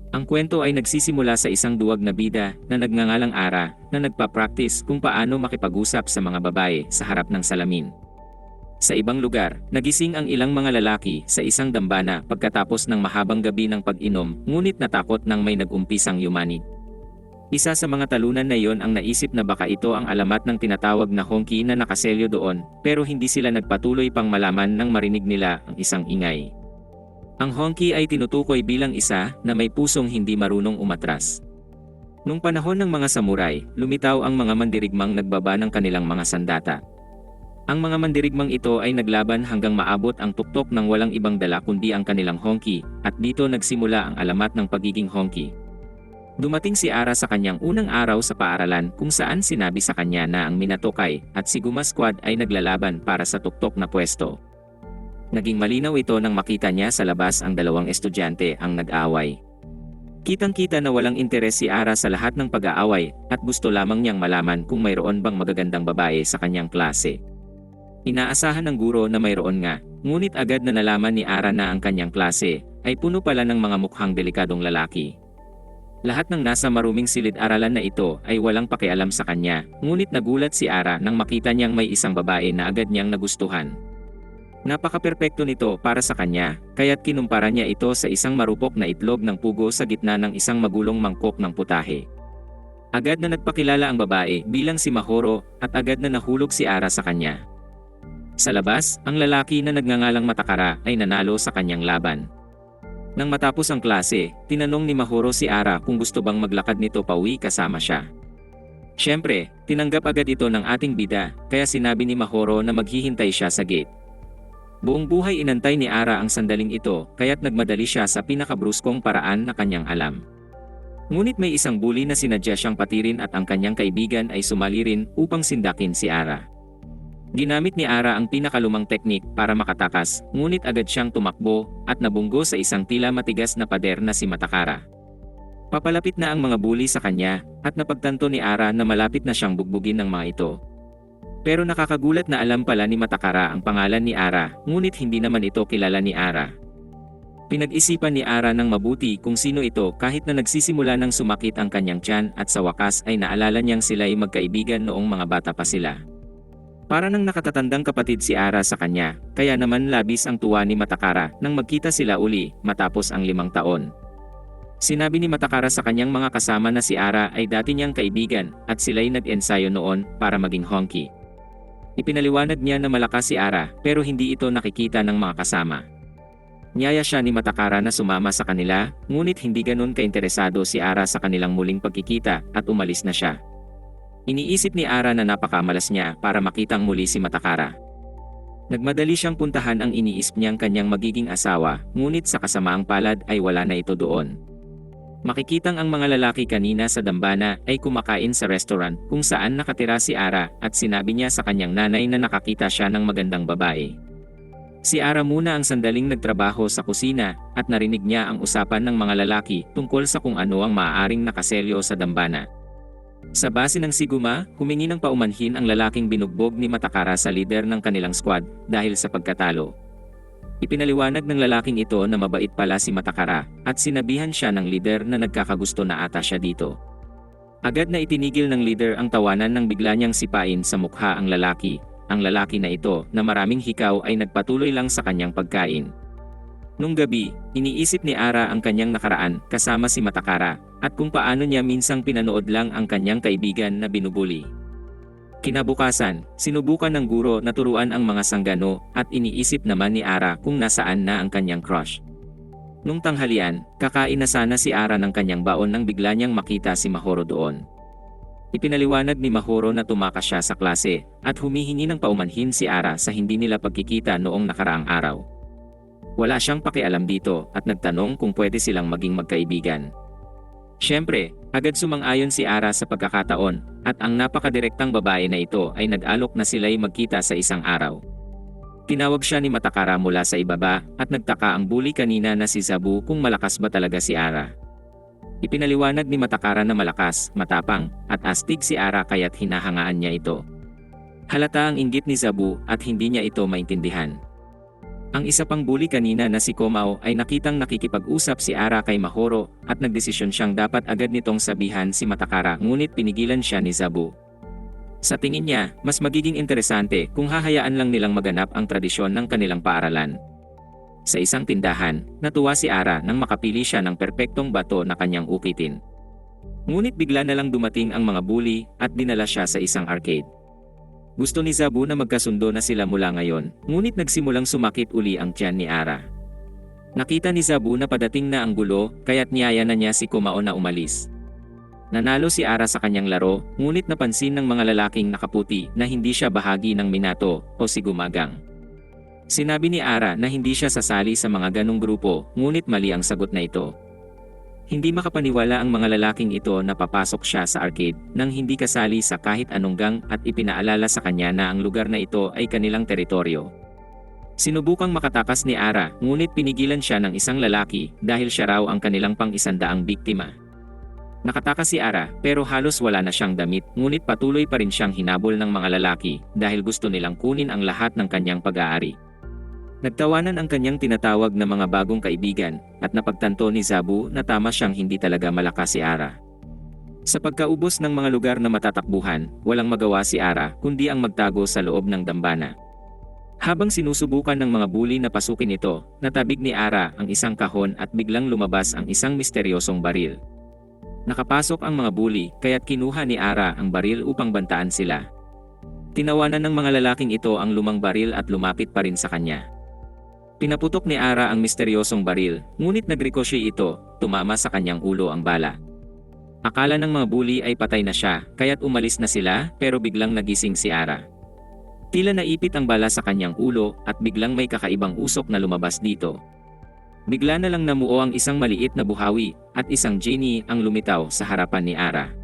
Ang kwento ay nagsisimula sa isang duwag na bida na nagngangalang Ara na nagpa-practice kung paano makipag-usap sa mga babae sa harap ng salamin. Sa ibang lugar, nagising ang ilang mga lalaki sa isang dambana pagkatapos ng mahabang gabi ng pag-inom, ngunit natakot nang may nag-umpisang yumanig. Isa sa mga talunan na iyon ang naisip na baka ito ang alamat ng tinatawag na honky na nakaselyo doon, pero hindi sila nagpatuloy pang malaman nang marinig nila ang isang ingay. Ang honky ay tinutukoy bilang isa na may pusong hindi marunong umatras. Nung panahon ng mga samurai, lumitaw ang mga mandirigmang nagbaba ng kanilang mga sandata. Ang mga mandirigmang ito ay naglaban hanggang maabot ang tuktok ng walang ibang dala kundi ang kanilang honky, at dito nagsimula ang alamat ng pagiging honky. Dumating si Ara sa kanyang unang araw sa paaralan kung saan sinabi sa kanya na ang Minatokay at Siguma Squad ay naglalaban para sa tuktok na pwesto. Naging malinaw ito nang makita niya sa labas ang dalawang estudyante ang nag-aaway. Kitang-kita na walang interes si Ara sa lahat ng pag-aaway at gusto lamang niyang malaman kung mayroon bang magagandang babae sa kanyang klase. Inaasahan ng guro na mayroon nga, ngunit agad na nalaman ni Ara na ang kanyang klase ay puno pala ng mga mukhang delikadong lalaki. Lahat ng nasa maruming silid-aralan na ito ay walang pakialam sa kanya, ngunit nagulat si Ara nang makita niyang may isang babae na agad niyang nagustuhan. Napaka-perpekto nito para sa kanya, kaya't kinumpara niya ito sa isang marupok na itlog ng pugo sa gitna ng isang magulong mangkok ng putahe. Agad na nagpakilala ang babae bilang si Mahoro at agad na nahulog si Ara sa kanya. Sa labas, ang lalaki na nagngangalang Matakara ay nanalo sa kanyang laban. Nang matapos ang klase, tinanong ni Mahoro si Ara kung gusto bang maglakad nito pauwi kasama siya. Siyempre, tinanggap agad ito ng ating bida, kaya sinabi ni Mahoro na maghihintay siya sa gate. Buong buhay inantay ni Ara ang sandaling ito, kaya't nagmadali siya sa pinakabruskong paraan na kanyang alam. Ngunit may isang bully na sinadya siyang patirin at ang kanyang kaibigan ay sumali rin upang sindakin si Ara. Ginamit ni Ara ang pinakalumang teknik para makatakas, ngunit agad siyang tumakbo at nabunggo sa isang tila matigas na pader na si Matakara. Papalapit na ang mga bully sa kanya at napagtanto ni Ara na malapit na siyang bugbugin ng mga ito. Pero nakakagulat na alam pala ni Matakara ang pangalan ni Ara, ngunit hindi naman ito kilala ni Ara. Pinag-isipan ni Ara ng mabuti kung sino ito kahit na nagsisimula ng sumakit ang kanyang tiyan at sa wakas ay naalala niyang sila ay magkaibigan noong mga bata pa sila. Para nang nakatatandang kapatid si Ara sa kanya, kaya naman labis ang tuwa ni Matakara nang magkita sila uli matapos ang 5 taon. Sinabi ni Matakara sa kanyang mga kasama na si Ara ay dati niyang kaibigan at sila'y nag-ensayo noon para maging honky. Ipinaliwanag niya na malakas si Ara pero hindi ito nakikita ng mga kasama. Niyaya siya ni Matakara na sumama sa kanila, ngunit hindi ganun kainteresado si Ara sa kanilang muling pagkikita at umalis na siya. Iniisip ni Ara na napakamalas niya para makitang muli si Matakara. Nagmadali siyang puntahan ang iniisip niyang kanyang magiging asawa, ngunit sa kasamaang palad ay wala na ito doon. Makikitang ang mga lalaki kanina sa dambana ay kumakain sa restaurant kung saan nakatira si Ara at sinabi niya sa kanyang nanay na nakakita siya ng magandang babae. Si Ara muna ang sandaling nagtrabaho sa kusina at narinig niya ang usapan ng mga lalaki tungkol sa kung ano ang maaaring nakaselyo sa dambana. Sa base ng Siguma, humingi ng paumanhin ang lalaking binugbog ni Matakara sa lider ng kanilang squad dahil sa pagkatalo. Ipinaliwanag ng lalaking ito na mabait pala si Matakara at sinabihan siya ng lider na nagkakagusto na ata siya dito. Agad na itinigil ng lider ang tawanan nang bigla niyang sipain sa mukha ang lalaki. Ang lalaki na ito na maraming hikaw ay nagpatuloy lang sa kanyang pagkain. Nung gabi, iniisip ni Ara ang kanyang nakaraan kasama si Matakara at kung paano niya minsang pinanood lang ang kanyang kaibigan na binubuli. Kinabukasan, sinubukan ng guro na turuan ang mga sanggano at iniisip naman ni Ara kung nasaan na ang kanyang crush. Nung tanghalian, kakain na sana si Ara ng kanyang baon nang bigla niyang makita si Mahoro doon. Ipinaliwanag ni Mahoro na tumakas siya sa klase at humihingi ng paumanhin si Ara sa hindi nila pagkikita noong nakaraang araw. Wala siyang pakialam dito at nagtanong kung pwede silang maging magkaibigan. Siyempre, agad sumang-ayon si Ara sa pagkakataon at ang napakadirektang babae na ito ay nag-alok na sila'y magkita sa isang araw. Tinawag siya ni Matakara mula sa ibaba at nagtaka ang bully kanina na si Zabu kung malakas ba talaga si Ara. Ipinaliwanag ni Matakara na malakas, matapang, at astig si Ara kaya't hinahangaan niya ito. Halata ang inggit ni Zabu at hindi niya ito maintindihan. Ang isa pang bully kanina na si Komao ay nakitang nakikipag-usap si Ara kay Mahoro at nagdesisyon siyang dapat agad nitong sabihan si Matakara, ngunit pinigilan siya ni Zabu. Sa tingin niya, mas magiging interesante kung hahayaan lang nilang maganap ang tradisyon ng kanilang paaralan. Sa isang tindahan, natuwa si Ara nang makapili siya ng perpektong bato na kanyang ukitin. Ngunit bigla na lang dumating ang mga bully at dinala siya sa isang arcade. Gusto ni Zabu na magkasundo na sila mula ngayon, ngunit nagsimulang sumakit uli ang tiyan ni Ara. Nakita ni Zabu na padating na ang gulo, kaya't niyaya na niya si Komao na umalis. Nanalo si Ara sa kanyang laro, ngunit napansin ng mga lalaking nakaputi na hindi siya bahagi ng Minato o Sigumagang. Sinabi ni Ara na hindi siya sasali sa mga ganong grupo, ngunit mali ang sagot na ito. Hindi makapaniwala ang mga lalaking ito na papasok siya sa arcade nang hindi kasali sa kahit anong gang at ipinaalala sa kanya na ang lugar na ito ay kanilang teritoryo. Sinubukang makatakas ni Ara, ngunit pinigilan siya ng isang lalaki dahil siya raw ang kanilang pang-100 biktima. Nakatakas si Ara pero halos wala na siyang damit, ngunit patuloy pa rin siyang hinabol ng mga lalaki dahil gusto nilang kunin ang lahat ng kanyang pag-aari. Nagtawanan ang kanyang tinatawag na mga bagong kaibigan at napagtanto ni Zabu na tama siyang hindi talaga malakas si Ara. Sa pagkaubos ng mga lugar na matatakbuhan, walang magawa si Ara kundi ang magtago sa loob ng dambana. Habang sinusubukan ng mga bully na pasukin ito, natabig ni Ara ang isang kahon at biglang lumabas ang isang misteryosong baril. Nakapasok ang mga bully kaya't kinuha ni Ara ang baril upang bantaan sila. Tinawanan ng mga lalaking ito ang lumang baril at lumapit pa rin sa kanya. Pinaputok ni Ara ang misteryosong baril, ngunit nag-ricochet ito, tumama sa kanyang ulo ang bala. Akala ng mga bully ay patay na siya, kaya't umalis na sila, pero biglang nagising si Ara. Tila naipit ang bala sa kanyang ulo at biglang may kakaibang usok na lumabas dito. Bigla na lang namuo ang isang maliit na buhawi at isang genie ang lumitaw sa harapan ni Ara.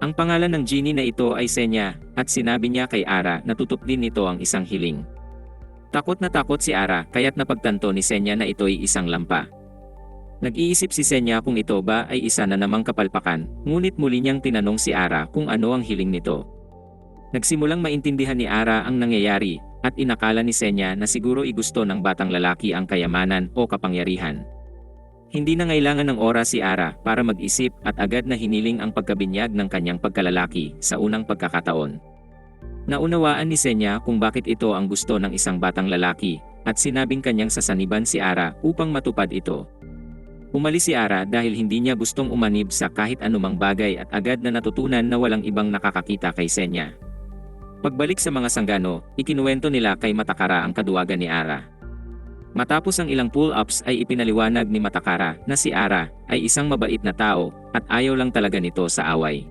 Ang pangalan ng genie na ito ay Senya at sinabi niya kay Ara na tutup din nito ang isang hiling. Takot na takot si Ara kaya't napagtanto ni Senya na ito'y isang lampa. Nag-iisip si Senya kung ito ba ay isa na namang kapalpakan, ngunit muli niyang tinanong si Ara kung ano ang hiling nito. Nagsimulang maintindihan ni Ara ang nangyayari at inakala ni Senya na siguro gusto ng batang lalaki ang kayamanan o kapangyarihan. Hindi na ngailangan ng oras si Ara para mag-isip at agad na hiniling ang pagkabinyag ng kanyang pagkalalaki sa unang pagkakataon. Naunawaan ni Senya kung bakit ito ang gusto ng isang batang lalaki at sinabing kanyang sasaniban si Ara upang matupad ito. Umalis si Ara dahil hindi niya gustong umanib sa kahit anumang bagay at agad na natutunan na walang ibang nakakakita kay Senya. Pagbalik sa mga sanggano, ikinuwento nila kay Matakara ang kaduwagan ni Ara. Matapos ang ilang pull-ups ay ipinaliwanag ni Matakara na si Ara ay isang mabait na tao at ayaw lang talaga nito sa away.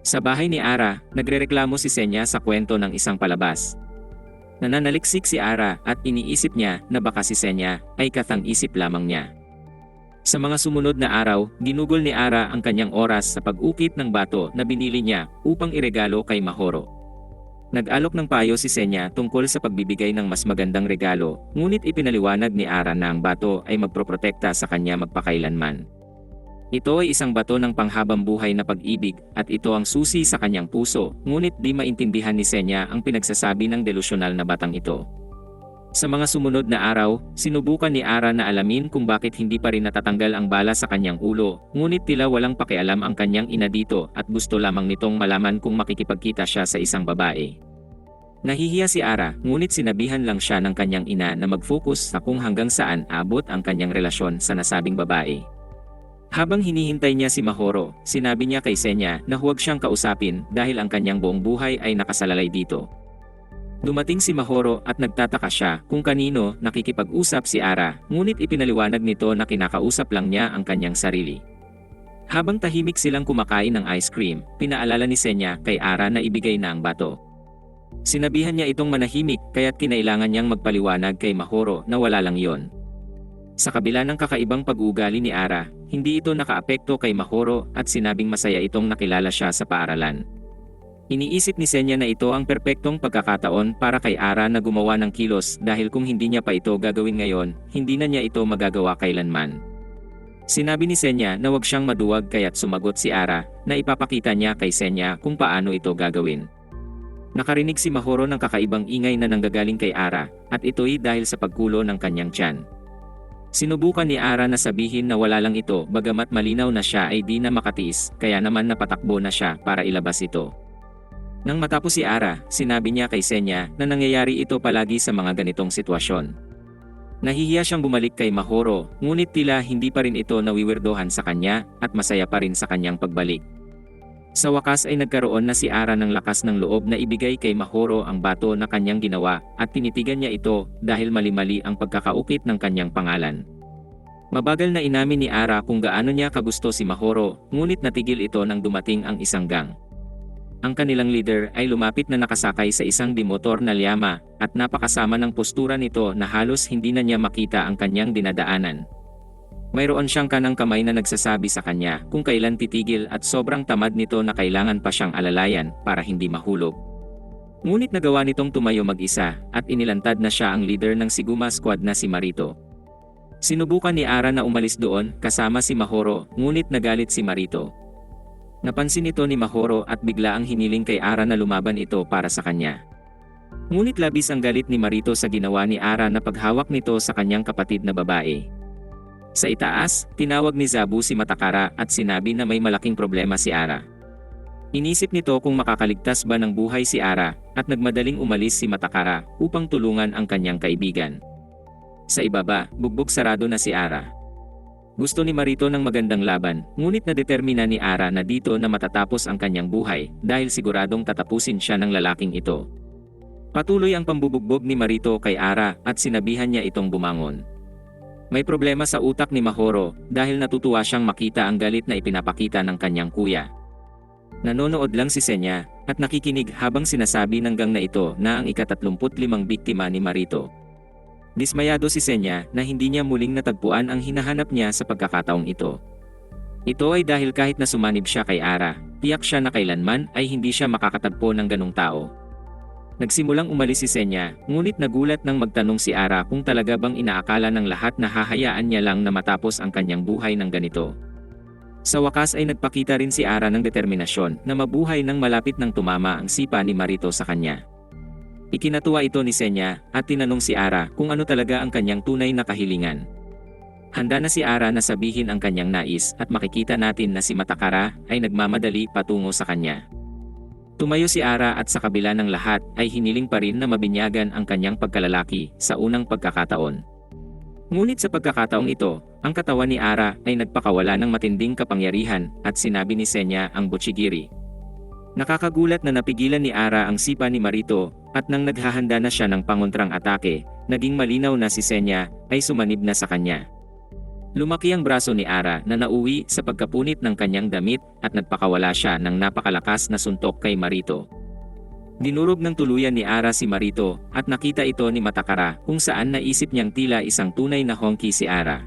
Sa bahay ni Ara, nagrereklamo si Senya sa kwento ng isang palabas. Nananaliksik si Ara at iniisip niya na baka si Senya ay katang-isip lamang niya. Sa mga sumunod na araw, ginugol ni Ara ang kanyang oras sa pag-ukit ng bato na binili niya upang iregalo kay Mahoro. Nag-alok ng payo si Senya tungkol sa pagbibigay ng mas magandang regalo, ngunit ipinaliwanag ni Ara na ang bato ay magproprotekta sa kanya magpakailanman. Ito ay isang bato ng panghabang buhay na pag-ibig at ito ang susi sa kanyang puso, ngunit di maintindihan ni Senya ang pinagsasabi ng delusyonal na batang ito. Sa mga sumunod na araw, sinubukan ni Ara na alamin kung bakit hindi pa rin natatanggal ang bala sa kanyang ulo, ngunit tila walang pakialam ang kanyang ina dito at gusto lamang nitong malaman kung makikipagkita siya sa isang babae. Nahihiya si Ara, ngunit sinabihan lang siya ng kanyang ina na mag-focus sa kung hanggang saan abot ang kanyang relasyon sa nasabing babae. Habang hinihintay niya si Mahoro, sinabi niya kay Senya na huwag siyang kausapin dahil ang kanyang buong buhay ay nakasalalay dito. Dumating si Mahoro at nagtataka siya kung kanino nakikipag-usap si Ara, ngunit ipinaliwanag nito na kinakausap lang niya ang kanyang sarili. Habang tahimik silang kumakain ng ice cream, pinaalala ni Senya kay Ara na ibigay na ang bato. Sinabihan niya itong manahimik kaya't kinailangan niyang magpaliwanag kay Mahoro na wala lang yon. Sa kabila ng kakaibang pag-uugali ni Ara, hindi ito nakaapekto kay Mahoro at sinabing masaya itong nakilala siya sa paaralan. Iniisip ni Senya na ito ang perpektong pagkakataon para kay Ara na gumawa ng kilos dahil kung hindi niya pa ito gagawin ngayon, hindi na niya ito magagawa kailanman. Sinabi ni Senya na wag siyang maduwag kaya't sumagot si Ara na ipapakita niya kay Senya kung paano ito gagawin. Nakarinig si Mahoro ng kakaibang ingay na nanggagaling kay Ara, at ito'y dahil sa pagkulo ng kanyang tiyan. Sinubukan ni Ara na sabihin na wala lang ito bagamat malinaw na siya ay di na makatiis, kaya naman napatakbo na siya para ilabas ito. Nang matapos si Ara, sinabi niya kay Senya na nangyayari ito palagi sa mga ganitong sitwasyon. Nahihiya siyang bumalik kay Mahoro, ngunit tila hindi pa rin ito nawiwirdohan sa kanya at masaya pa rin sa kanyang pagbalik. Sa wakas ay nagkaroon na si Ara ng lakas ng loob na ibigay kay Mahoro ang bato na kanyang ginawa at tinitigan niya ito dahil mali-mali ang pagkakaukit ng kanyang pangalan. Mabagal na inamin ni Ara kung gaano niya kagusto si Mahoro, ngunit natigil ito nang dumating ang isang gang. Ang kanilang leader ay lumapit na nakasakay sa isang dimotor na llama at napakasama ng postura nito na halos hindi na niya makita ang kanyang dinadaanan. Mayroon siyang kanang kamay na nagsasabi sa kanya kung kailan titigil at sobrang tamad nito na kailangan pa siyang alalayan para hindi mahulog. Ngunit nagawa nitong tumayo mag-isa at inilantad na siya ang leader ng Siguma Squad na si Marito. Sinubukan ni Ara na umalis doon kasama si Mahoro, ngunit nagalit si Marito. Napansin ito ni Mahoro at bigla ang hiniling kay Ara na lumaban ito para sa kanya. Ngunit labis ang galit ni Marito sa ginawa ni Ara na paghawak nito sa kanyang kapatid na babae. Sa itaas, tinawag ni Zabu si Matakara at sinabi na may malaking problema si Ara. Inisip nito kung makakaligtas ba ng buhay si Ara at nagmadaling umalis si Matakara upang tulungan ang kanyang kaibigan. Sa ibaba, bugbog sarado na si Ara. Gusto ni Marito ng magandang laban, ngunit nadetermina ni Ara na dito na matatapos ang kanyang buhay dahil siguradong tatapusin siya ng lalaking ito. Patuloy ang pambubugbog ni Marito kay Ara at sinabihan niya itong bumangon. May problema sa utak ni Mahoro dahil natutuwa siyang makita ang galit na ipinapakita ng kanyang kuya. Nanonood lang si Senya at nakikinig habang sinasabi ng gang na ito na ang ika-35 biktima ni Marito. Dismayado si Senya na hindi niya muling natagpuan ang hinahanap niya sa pagkakataong ito. Ito ay dahil kahit na sumanib siya kay Ara, tiyak siya na kailanman ay hindi siya makakatagpo ng ganong tao. Nagsimulang umalis si Senya, ngunit nagulat nang magtanong si Ara kung talaga bang inaakala ng lahat na hahayaan niya lang na matapos ang kanyang buhay ng ganito. Sa wakas ay nagpakita rin si Ara ng determinasyon na mabuhay nang malapit nang tumama ang sipa ni Marito sa kanya. Ikinatuwa ito ni Senya at tinanong si Ara kung ano talaga ang kanyang tunay na kahilingan. Handa na si Ara na sabihin ang kanyang nais at makikita natin na si Matakara ay nagmamadali patungo sa kanya. Tumayo si Ara at sa kabila ng lahat ay hiniling pa rin na mabinyagan ang kanyang pagkalalaki sa unang pagkakataon. Ngunit sa pagkakataong ito, ang katawan ni Ara ay nagpakawala ng matinding kapangyarihan at sinabi ni Senya ang butchigiri. Nakakagulat na napigilan ni Ara ang sipa ni Marito at nang naghahanda na siya ng pangontrang atake, naging malinaw na si Senya ay sumanib na sa kanya. Lumaki ang braso ni Ara na nauwi sa pagkapunit ng kanyang damit at nagpakawala siya ng napakalakas na suntok kay Marito. Dinurog ng tuluyan ni Ara si Marito at nakita ito ni Matakara kung saan naisip niyang tila isang tunay na honki si Ara.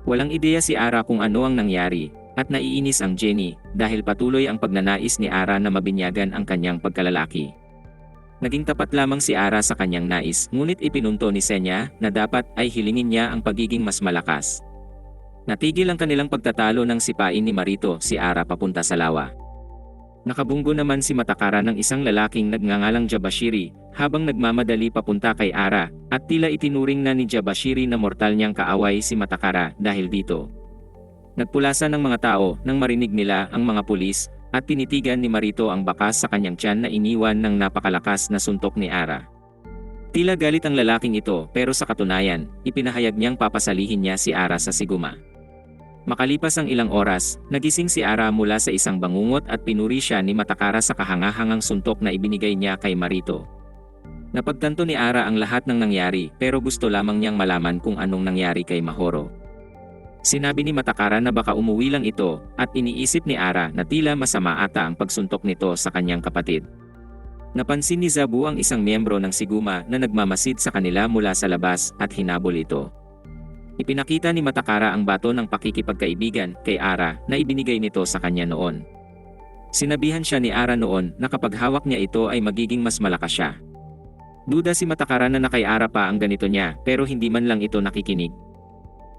Walang ideya si Ara kung ano ang nangyari at naiinis ang Jenny dahil patuloy ang pagnanais ni Ara na mabinyagan ang kanyang pagkalalaki. Naging tapat lamang si Ara sa kanyang nais, ngunit ipinunto ni Senya na dapat ay hilingin niya ang pagiging mas malakas. Natigil ang kanilang pagtatalo ng sipain ni Marito si Ara papunta sa lawa. Nakabunggo naman si Matakara ng isang lalaking nagngangalang Jabashiri habang nagmamadali papunta kay Ara at tila itinuring na ni Jabashiri na mortal niyang kaaway si Matakara dahil dito. Nagpulasa ng mga tao nang marinig nila ang mga pulis at tinitigan ni Marito ang bakas sa kanyang tiyan na iniwan ng napakalakas na suntok ni Ara. Tila galit ang lalaking ito pero sa katunayan, ipinahayag niyang papasalihin niya si Ara sa Siguma. Makalipas ang ilang oras, nagising si Ara mula sa isang bangungot at pinuri siya ni Matakara sa kahangahangang suntok na ibinigay niya kay Marito. Napagtanto ni Ara ang lahat ng nangyari pero gusto lamang niyang malaman kung anong nangyari kay Mahoro. Sinabi ni Matakara na baka umuwi lang ito at iniisip ni Ara na tila masama ata ang pagsuntok nito sa kanyang kapatid. Napansin ni Zabu ang isang miyembro ng Siguma na nagmamasid sa kanila mula sa labas at hinabol ito. Ipinakita ni Matakara ang bato ng pakikipagkaibigan kay Ara na ibinigay nito sa kanya noon. Sinabihan siya ni Ara noon na kapag hawak niya ito ay magiging mas malakas siya. Duda si Matakara na kay Ara pa ang ganito niya pero hindi man lang ito nakikinig.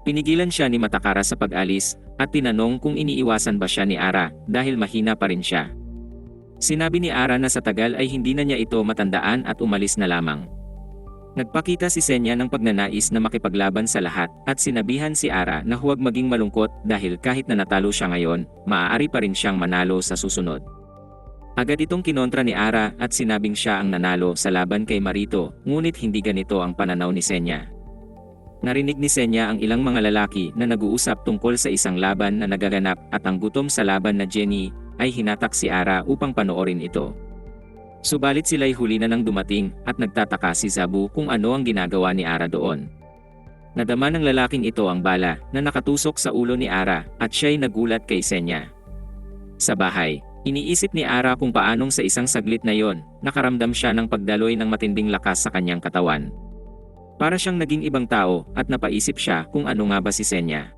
Pinigilan siya ni Matakara sa pag-alis at tinanong kung iniiwasan ba siya ni Ara dahil mahina pa rin siya. Sinabi ni Ara na sa tagal ay hindi na niya ito matandaan at umalis na lamang. Nagpakita si Senya ng pagnanais na makipaglaban sa lahat at sinabihan si Ara na huwag maging malungkot dahil kahit na natalo siya ngayon, maaari pa rin siyang manalo sa susunod. Agad itong kinontra ni Ara at sinabing siya ang nanalo sa laban kay Marito, ngunit hindi ganito ang pananaw ni Senya. Narinig ni Senya ang ilang mga lalaki na nag-uusap tungkol sa isang laban na nagaganap at ang gutom sa laban na Jenny ay hinatak si Ara upang panoorin ito. Subalit sila'y huli na nang dumating at nagtataka si Zabu kung ano ang ginagawa ni Ara doon. Nadama ng lalaking ito ang bala na nakatusok sa ulo ni Ara at siya'y nagulat kay Senya. Sa bahay, iniisip ni Ara kung paanong sa isang saglit na yon, nakaramdam siya ng pagdaloy ng matinding lakas sa kanyang katawan. Para siyang naging ibang tao at napaisip siya kung ano nga ba si Senya.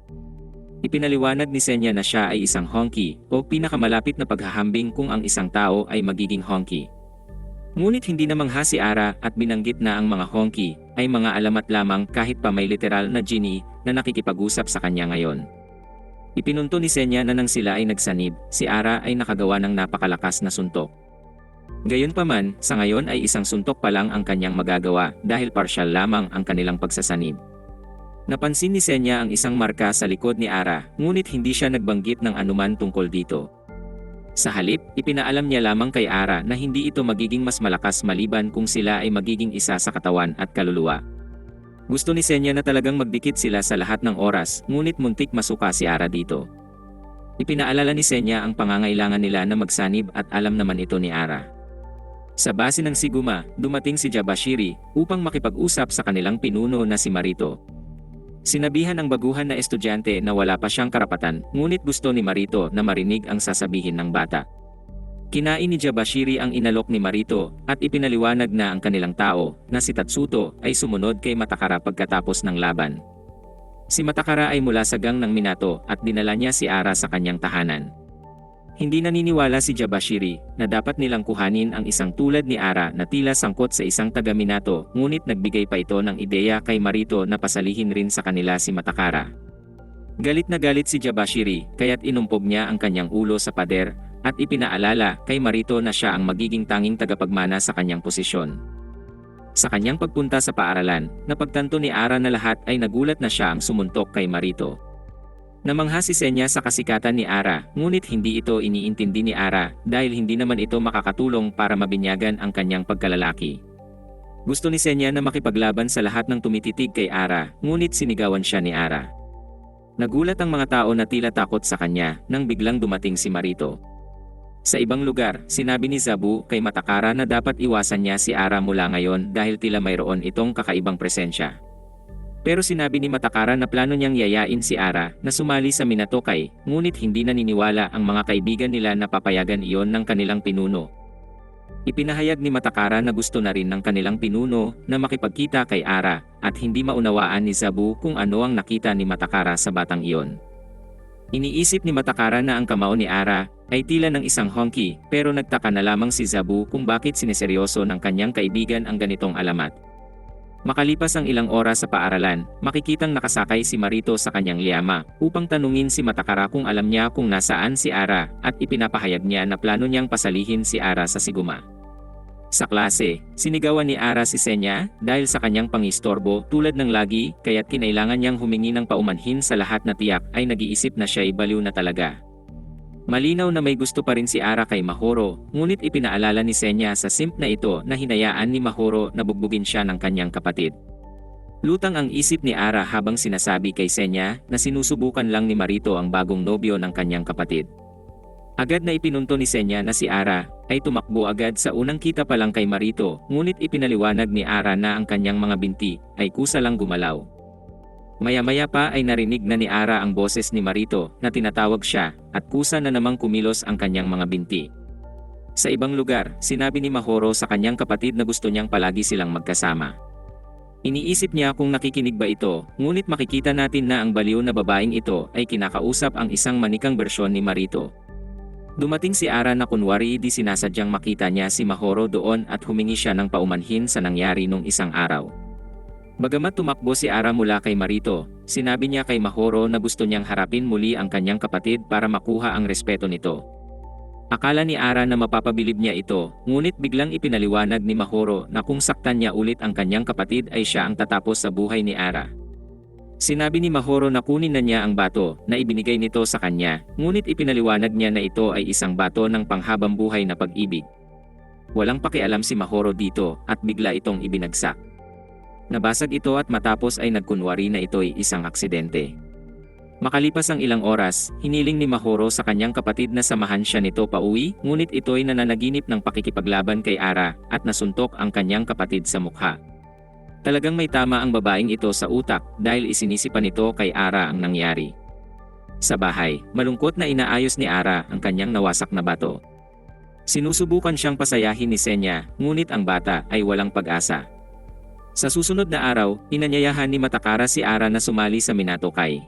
Ipinaliwanag ni Senya na siya ay isang honky o pinakamalapit na paghahambing kung ang isang tao ay magiging honky. Ngunit hindi namangha si Ara at binanggit na ang mga honky ay mga alamat lamang kahit pa may literal na genie na nakikipag-usap sa kanya ngayon. Ipinunto ni Senya na nang sila ay nagsanib, si Ara ay nakagawa ng napakalakas na suntok. Gayunpaman, sa ngayon ay isang suntok pa lang ang kanyang magagawa dahil parsyal lamang ang kanilang pagsasanib. Napansin ni Senya ang isang marka sa likod ni Ara, ngunit hindi siya nagbanggit ng anuman tungkol dito. Sa halip, ipinaalam niya lamang kay Ara na hindi ito magiging mas malakas maliban kung sila ay magiging isa sa katawan at kaluluwa. Gusto ni Senya na talagang magdikit sila sa lahat ng oras, ngunit muntik masuka si Ara dito. Ipinaalala ni Senya ang pangangailangan nila na magsanib at alam naman ito ni Ara. Sa base ng Siguma, dumating si Jabashiri upang makipag-usap sa kanilang pinuno na si Marito. Sinabihan ang baguhan na estudyante na wala pa siyang karapatan, ngunit gusto ni Marito na marinig ang sasabihin ng bata. Kinain ni Jabashiri ang inalok ni Marito at ipinaliwanag na ang kanilang tao, na si Tatsuto, ay sumunod kay Matakara pagkatapos ng laban. Si Matakara ay mula sa gang ng Minato at dinala niya si Ara sa kanyang tahanan. Hindi naniniwala si Jabashiri na dapat nilang kuhanin ang isang tulad ni Ara na tila sangkot sa isang taga-Minato, ngunit nagbigay pa ito ng ideya kay Marito na pasalihin rin sa kanila si Matakara. Galit na galit si Jabashiri kaya't inumpog niya ang kanyang ulo sa pader at ipinaalala kay Marito na siya ang magiging tanging tagapagmana sa kanyang posisyon. Sa kanyang pagpunta sa paaralan, napagtanto ni Ara na lahat ay nagulat na siya ang sumuntok kay Marito. Namangha si Senya sa kasikatan ni Ara, ngunit hindi ito iniintindi ni Ara dahil hindi naman ito makakatulong para mabinyagan ang kanyang pagkalalaki. Gusto ni Senya na makipaglaban sa lahat ng tumititig kay Ara, ngunit sinigawan siya ni Ara. Nagulat ang mga tao na tila takot sa kanya nang biglang dumating si Marito. Sa ibang lugar, sinabi ni Zabu kay Matakara na dapat iwasan niya si Ara mula ngayon dahil tila mayroon itong kakaibang presensya. Pero sinabi ni Matakara na plano niyang yayain si Ara na sumali sa Minatokay, ngunit hindi naniniwala ang mga kaibigan nila na papayagan iyon ng kanilang pinuno. Ipinahayag ni Matakara na gusto na rin ng kanilang pinuno na makipagkita kay Ara at hindi maunawaan ni Zabu kung ano ang nakita ni Matakara sa batang iyon. Iniisip ni Matakara na ang kamao ni Ara ay tila ng isang honky, pero nagtaka na lamang si Zabu kung bakit sineseryoso ng kanyang kaibigan ang ganitong alamat. Makalipas ang ilang oras sa paaralan, makikitang nakasakay si Marito sa kanyang liyama upang tanungin si Matakara kung alam niya kung nasaan si Ara at ipinapahayag niya na plano niyang pasalihin si Ara sa Siguma. Sa klase, sinigawan ni Ara si Senya dahil sa kanyang pangistorbo tulad ng lagi kaya't kinailangan niyang humingi ng paumanhin sa lahat na tiyak ay nag-iisip na siya'y baliw na talaga. Malinaw na may gusto pa rin si Ara kay Mahoro, ngunit ipinaalala ni Senya sa simp na ito na hinayaan ni Mahoro na bugbugin siya ng kanyang kapatid. Lutang ang isip ni Ara habang sinasabi kay Senya na sinusubukan lang ni Marito ang bagong nobyo ng kanyang kapatid. Agad na ipinunto ni Senya na si Ara ay tumakbo agad sa unang kita pa lang kay Marito, ngunit ipinaliwanag ni Ara na ang kanyang mga binti ay kusa lang gumalaw. Maya-maya pa ay narinig na ni Ara ang boses ni Marito na tinatawag siya at kusa na namang kumilos ang kanyang mga binti. Sa ibang lugar, sinabi ni Mahoro sa kanyang kapatid na gusto niyang palagi silang magkasama. Iniisip niya kung nakikinig ba ito, ngunit makikita natin na ang baliw na babaeng ito ay kinakausap ang isang manikang bersyon ni Marito. Dumating si Ara na kunwari di sinasadyang makita niya si Mahoro doon at humingi siya ng paumanhin sa nangyari nung isang araw. Bagamat tumakbo si Ara mula kay Marito, sinabi niya kay Mahoro na gusto niyang harapin muli ang kanyang kapatid para makuha ang respeto nito. Akala ni Ara na mapapabilib niya ito, ngunit biglang ipinaliwanag ni Mahoro na kung saktan niya ulit ang kanyang kapatid ay siya ang tatapos sa buhay ni Ara. Sinabi ni Mahoro na kunin na niya ang bato na ibinigay nito sa kanya, ngunit ipinaliwanag niya na ito ay isang bato ng panghabang buhay na pag-ibig. Walang pakialam si Mahoro dito at bigla itong ibinagsak. Nabasag ito at matapos ay nagkunwari na ito'y isang aksidente. Makalipas ang ilang oras, hiniling ni Mahoro sa kanyang kapatid na samahan siya nito pauwi, ngunit ito'y nananaginip ng pakikipaglaban kay Ara at nasuntok ang kanyang kapatid sa mukha. Talagang may tama ang babaeng ito sa utak dahil isinisipan nito kay Ara ang nangyari. Sa bahay, malungkot na inaayos ni Ara ang kanyang nawasak na bato. Sinusubukan siyang pasayahin ni Senya, ngunit ang bata ay walang pag-asa. Sa susunod na araw, inanyayahan ni Matakara si Ara na sumali sa Minato Kai.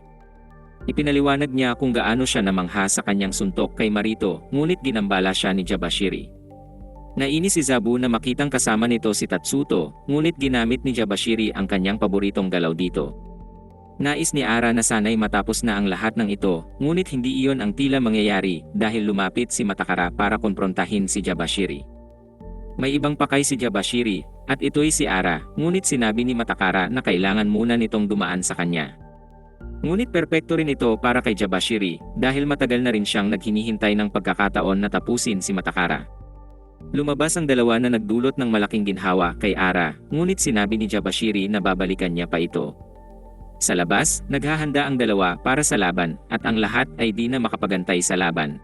Ipinaliwanag niya kung gaano siya namangha sa kanyang suntok kay Marito, ngunit ginambala siya ni Jabashiri. Nainis si Zabu na makitang kasama nito si Tatsuto, ngunit ginamit ni Jabashiri ang kanyang paboritong galaw dito. Nais ni Ara na sana'y matapos na ang lahat ng ito, ngunit hindi iyon ang tila mangyayari dahil lumapit si Matakara para konfrontahin si Jabashiri. May ibang pakay si Jabashiri, at ito'y si Ara, ngunit sinabi ni Matakara na kailangan muna nitong dumaan sa kanya. Ngunit perpekto rin ito para kay Jabashiri dahil matagal na rin siyang naghinihintay ng pagkakataon na tapusin si Matakara. Lumabas ang dalawa na nagdulot ng malaking ginhawa kay Ara, ngunit sinabi ni Jabashiri na babalikan niya pa ito. Sa labas, naghahanda ang dalawa para sa laban at ang lahat ay di na makapagantay sa laban.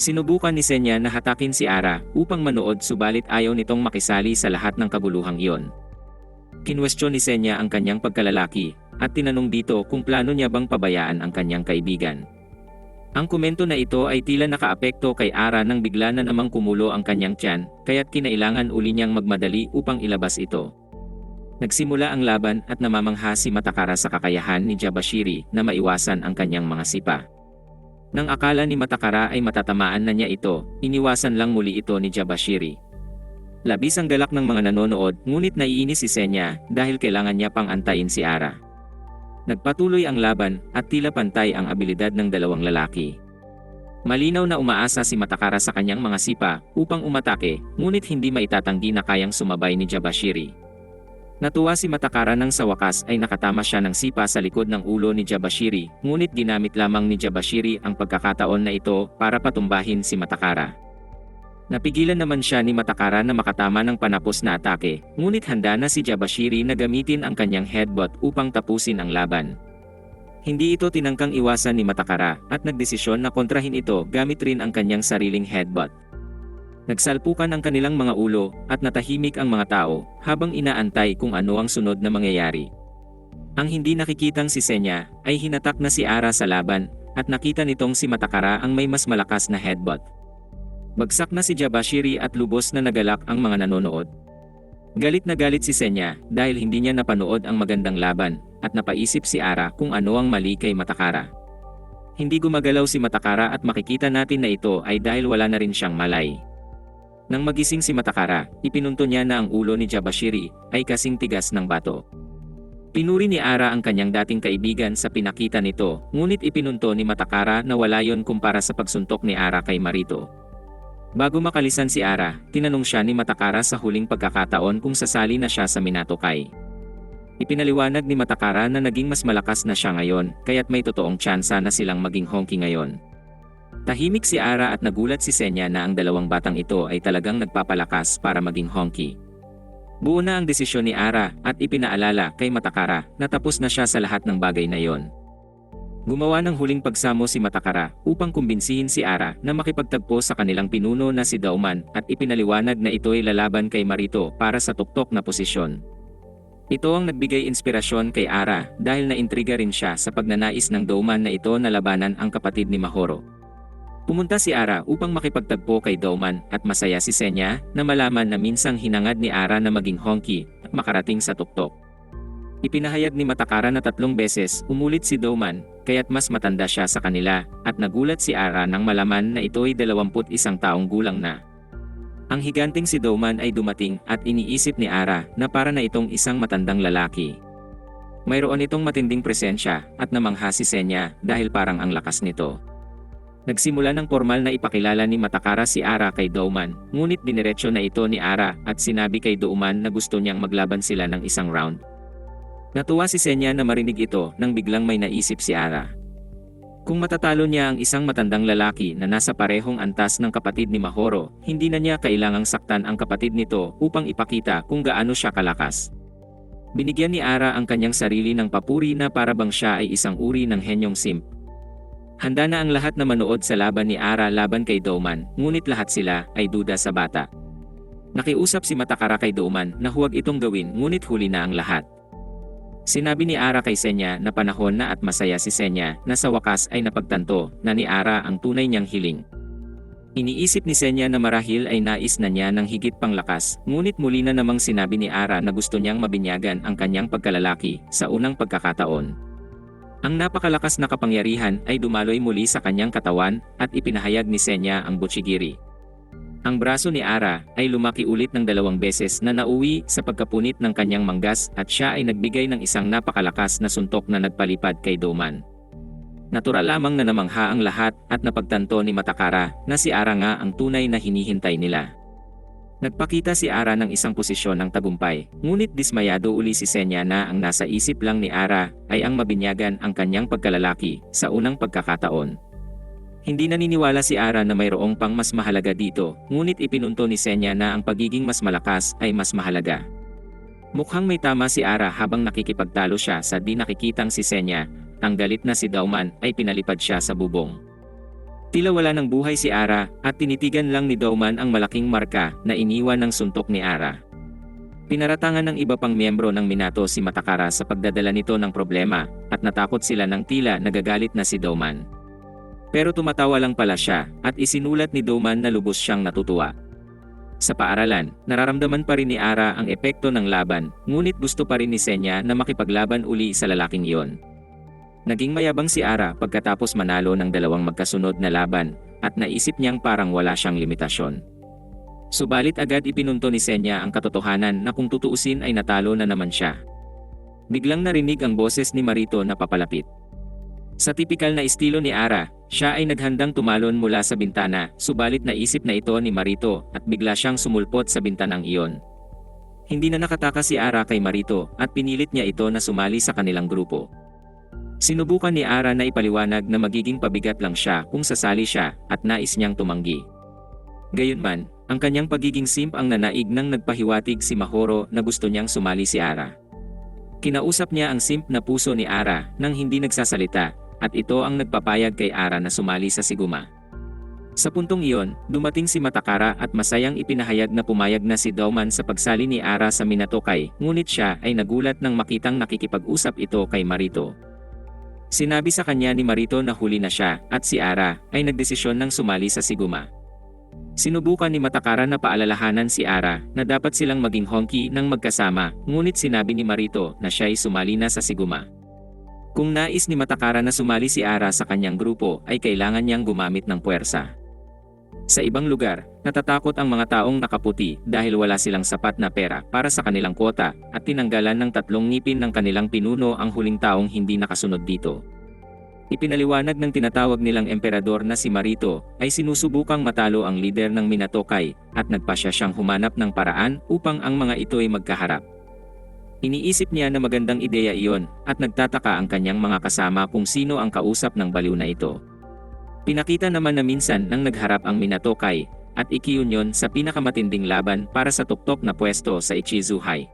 Sinubukan ni Senya na hatakin si Ara upang manood subalit ayaw nitong makisali sa lahat ng kaguluhang iyon. Kinwestiyon ni Senya ang kanyang pagkalalaki at tinanong dito kung plano niya bang pabayaan ang kanyang kaibigan. Ang komento na ito ay tila nakaapekto kay Ara nang bigla na namang kumulo ang kanyang tiyan, kaya't kinailangan uli niyang magmadali upang ilabas ito. Nagsimula ang laban at namamangha si Matakara sa kakayahan ni Jabashiri na maiwasan ang kanyang mga sipa. Nang akala ni Matakara ay matatamaan na niya ito, iniwasan lang muli ito ni Jabashiri. Labis ang galak ng mga nanonood, ngunit naiinis si Senya dahil kailangan niya pang antayin si Ara. Nagpatuloy ang laban at tila pantay ang abilidad ng dalawang lalaki. Malinaw na umaasa si Matakara sa kanyang mga sipa upang umatake, ngunit hindi maitatanggi na kayang sumabay ni Jabashiri. Natuwa si Matakara nang sa wakas ay nakatama siya ng sipa sa likod ng ulo ni Jabashiri, ngunit ginamit lamang ni Jabashiri ang pagkakataon na ito para patumbahin si Matakara. Napigilan naman siya ni Matakara na makatama ng panapos na atake, ngunit handa na si Jabashiri na gamitin ang kanyang headbutt upang tapusin ang laban. Hindi ito tinangkang iwasan ni Matakara at nagdesisyon na kontrahin ito gamit rin ang kanyang sariling headbutt. Nagsalpukan ang kanilang mga ulo at natahimik ang mga tao habang inaantay kung ano ang sunod na mangyayari. Ang hindi nakikitang si Senya ay hinatak na si Ara sa laban at nakita nitong si Matakara ang may mas malakas na headbutt. Bagsak na si Jabashiri at lubos na nagalak ang mga nanonood. Galit na galit si Senya dahil hindi niya napanood ang magandang laban at napaisip si Ara kung ano ang mali kay Matakara. Hindi gumagalaw si Matakara at makikita natin na ito ay dahil wala na rin siyang malay. Nang magising si Matakara, ipinunto niya na ang ulo ni Jabashiri ay kasing tigas ng bato. Pinuri ni Ara ang kanyang dating kaibigan sa pinakita nito, ngunit ipinunto ni Matakara na wala yon kumpara sa pagsuntok ni Ara kay Marito. Bago makalisan si Ara, tinanong siya ni Matakara sa huling pagkakataon kung sasali na siya sa Minato Kai. Ipinaliwanag ni Matakara na naging mas malakas na siya ngayon, kaya't may totoong tsansa na silang maging Honki ngayon. Tahimik si Ara at nagulat si Senya na ang dalawang batang ito ay talagang nagpapalakas para maging Honki. Buo na ang desisyon ni Ara at ipinaalala kay Matakara na tapos na siya sa lahat ng bagay na yon. Gumawa ng huling pagsamo si Matakara upang kumbinsihin si Ara na makipagtagpo sa kanilang pinuno na si Dauman at ipinaliwanag na ito'y lalaban kay Marito para sa tuktok na posisyon. Ito ang nagbigay inspirasyon kay Ara dahil naintriga rin siya sa pagnanais ng Dauman na ito na labanan ang kapatid ni Mahoro. Pumunta si Ara upang makipagtagpo kay Dauman at masaya si Senya na malaman na minsang hinangad ni Ara na maging Honki at makarating sa tuktok. Ipinahayag ni Matakara na 3 beses umulit si Dauman, kaya't mas matanda siya sa kanila, at nagulat si Ara nang malaman na ito'y 21 taong gulang na. Ang higanting si Dauman ay dumating at iniisip ni Ara na para na itong isang matandang lalaki. Mayroon itong matinding presensya at namangha si Senya dahil parang ang lakas nito. Nagsimula ng formal na ipakilala ni Matakara si Ara kay Douman, ngunit diniretso na ito ni Ara at sinabi kay Douman na gusto niyang maglaban sila ng isang round. Natuwa si Senya na marinig ito nang biglang may naisip si Ara. Kung matatalo niya ang isang matandang lalaki na nasa parehong antas ng kapatid ni Mahoro, hindi na niya kailangang saktan ang kapatid nito upang ipakita kung gaano siya kalakas. Binigyan ni Ara ang kanyang sarili ng papuri na para bang siya ay isang uri ng henyong simp. Handa na ang lahat na manood sa laban ni Ara laban kay Douman, ngunit lahat sila ay duda sa bata. Nakiusap si Matakara kay Douman na huwag itong gawin, ngunit huli na ang lahat. Sinabi ni Ara kay Senya na panahon na at masaya si Senya na sa wakas ay napagtanto na ni Ara ang tunay niyang hiling. Iniisip ni Senya na marahil ay nais na niya ng higit pang lakas, ngunit muli na namang sinabi ni Ara na gusto niyang mabinyagan ang kanyang pagkalalaki sa unang pagkakataon. Ang napakalakas na kapangyarihan ay dumaloy muli sa kanyang katawan at ipinahayag ni Senya ang butchigiri. Ang braso ni Ara ay lumaki ulit ng 2 beses na nauwi sa pagkapunit ng kanyang manggas at siya ay nagbigay ng isang napakalakas na suntok na nagpalipad kay Douman. Natural lamang na namangha ang lahat at napagtanto ni Matakara na si Ara nga ang tunay na hinihintay nila. Nagpakita si Ara ng isang posisyon ng tagumpay, ngunit dismayado uli si Senya na ang nasa isip lang ni Ara ay ang mabinyagan ang kanyang pagkalalaki sa unang pagkakataon. Hindi naniniwala si Ara na mayroong pang mas mahalaga dito, ngunit ipinunto ni Senya na ang pagiging mas malakas ay mas mahalaga. Mukhang may tama si Ara habang nakikipagtalo siya sa di nakikitang si Senya, ang galit na si Douman ay pinalipad siya sa bubong. Tila wala ng buhay si Ara at tinitigan lang ni Douman ang malaking marka na iniwan ng suntok ni Ara. Pinaratangan ng iba pang miyembro ng Minato si Matakara sa pagdadala nito ng problema at natakot sila ng tila nagagalit na si Douman. Pero tumatawa lang pala siya at isinulat ni Douman na lubos siyang natutuwa. Sa paaralan, nararamdaman pa rin ni Ara ang epekto ng laban, ngunit gusto pa rin ni Senya na makipaglaban uli sa lalaking iyon. Naging mayabang si Ara pagkatapos manalo ng 2 magkasunod na laban at naisip niyang parang wala siyang limitasyon. Subalit agad ipinunto ni Senya ang katotohanan na kung tutuusin ay natalo na naman siya. Biglang narinig ang boses ni Marito na papalapit. Sa tipikal na estilo ni Ara, siya ay naghandang tumalon mula sa bintana, subalit naisip na ito ni Marito at bigla siyang sumulpot sa bintanang iyon. Hindi na nakataka si Ara kay Marito at pinilit niya ito na sumali sa kanilang grupo. Sinubukan ni Ara na ipaliwanag na magiging pabigat lang siya kung sasali siya at nais niyang tumanggi. Gayunman, ang kanyang pagiging simp ang nanaig nang nagpahiwatig si Mahoro na gusto niyang sumali si Ara. Kinausap niya ang simp na puso ni Ara nang hindi nagsasalita at ito ang nagpapayag kay Ara na sumali sa Siguma. Sa puntong iyon, dumating si Matakara at masayang ipinahayag na pumayag na si Douman sa pagsali ni Ara sa Minatokai, ngunit siya ay nagulat nang makitang nakikipag-usap ito kay Marito. Sinabi sa kanya ni Marito na huli na siya at si Ara ay nagdesisyon ng sumali sa Siguma. Sinubukan ni Matakara na paalalahanan si Ara na dapat silang maging honki nang magkasama, ngunit sinabi ni Marito na siya ay sumali na sa Siguma. Kung nais ni Matakara na sumali si Ara sa kanyang grupo ay kailangan niyang gumamit ng puwersa. Sa ibang lugar, natatakot ang mga taong nakaputi dahil wala silang sapat na pera para sa kanilang kwota at tinanggalan ng 3 ngipin ng kanilang pinuno ang huling taong hindi nakasunod dito. Ipinaliwanag ng tinatawag nilang emperador na si Marito ay sinusubukang matalo ang lider ng Minatokai at nagpasya siyang humanap ng paraan upang ang mga ito ay magkaharap. Iniisip niya na magandang ideya iyon at nagtataka ang kanyang mga kasama kung sino ang kausap ng baliw na ito. Pinakita naman na minsan nang nagharap ang Minatokai at Ikkyunon sa pinakamatinding laban para sa tuktok na pwesto sa Ichizuhai.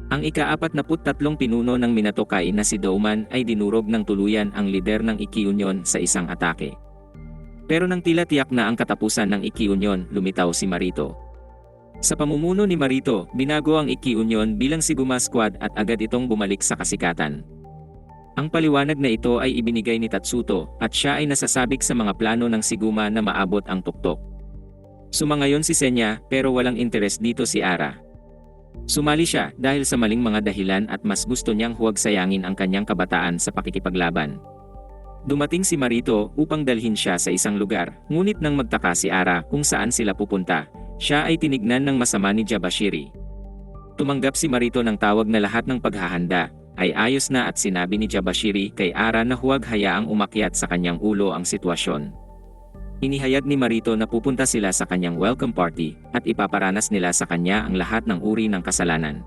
Ang ika-43 pinuno ng Minatokai na si Douman ay dinurog ng tuluyan ang lider ng Ikkyunon sa isang atake. Pero nang tila tiyak na ang katapusan ng Ikkyunon, lumitaw si Marito. Sa pamumuno ni Marito, binago ang Ikkyunon bilang Siguma Squad at agad itong bumalik sa kasikatan. Ang paliwanag na ito ay ibinigay ni Tatsuto at siya ay nasasabik sa mga plano ng Siguma na maabot ang tuktok. Sumangayon si Senya pero walang interes dito si Ara. Sumali siya dahil sa maling mga dahilan at mas gusto niyang huwag sayangin ang kanyang kabataan sa pakikipaglaban. Dumating si Marito upang dalhin siya sa isang lugar, ngunit nang magtaka si Ara kung saan sila pupunta, siya ay tinignan ng masama ni Jabashiri. Tumanggap si Marito ng tawag na lahat ng paghahanda ay ayos na at sinabi ni Jabashiri kay Ara na huwag hayaang umakyat sa kanyang ulo ang sitwasyon. Inihayag ni Marito na pupunta sila sa kanyang welcome party at ipaparanas nila sa kanya ang lahat ng uri ng kasalanan.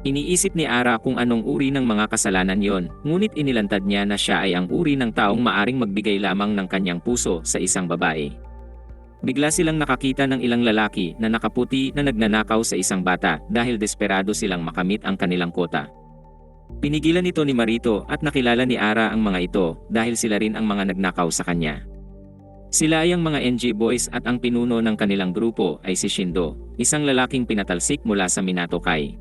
Iniisip ni Ara kung anong uri ng mga kasalanan yon, ngunit inilantad niya na siya ay ang uri ng taong maaring magbigay lamang ng kanyang puso sa isang babae. Bigla silang nakakita ng ilang lalaki na nakaputi na nagnanakaw sa isang bata dahil desperado silang makamit ang kanilang kota. Pinigilan ito ni Marito at nakilala ni Ara ang mga ito dahil sila rin ang mga nagnakaw sa kanya. Sila ay ang mga NG Boys at ang pinuno ng kanilang grupo ay si Shindo, isang lalaking pinatalsik mula sa Minato Kai.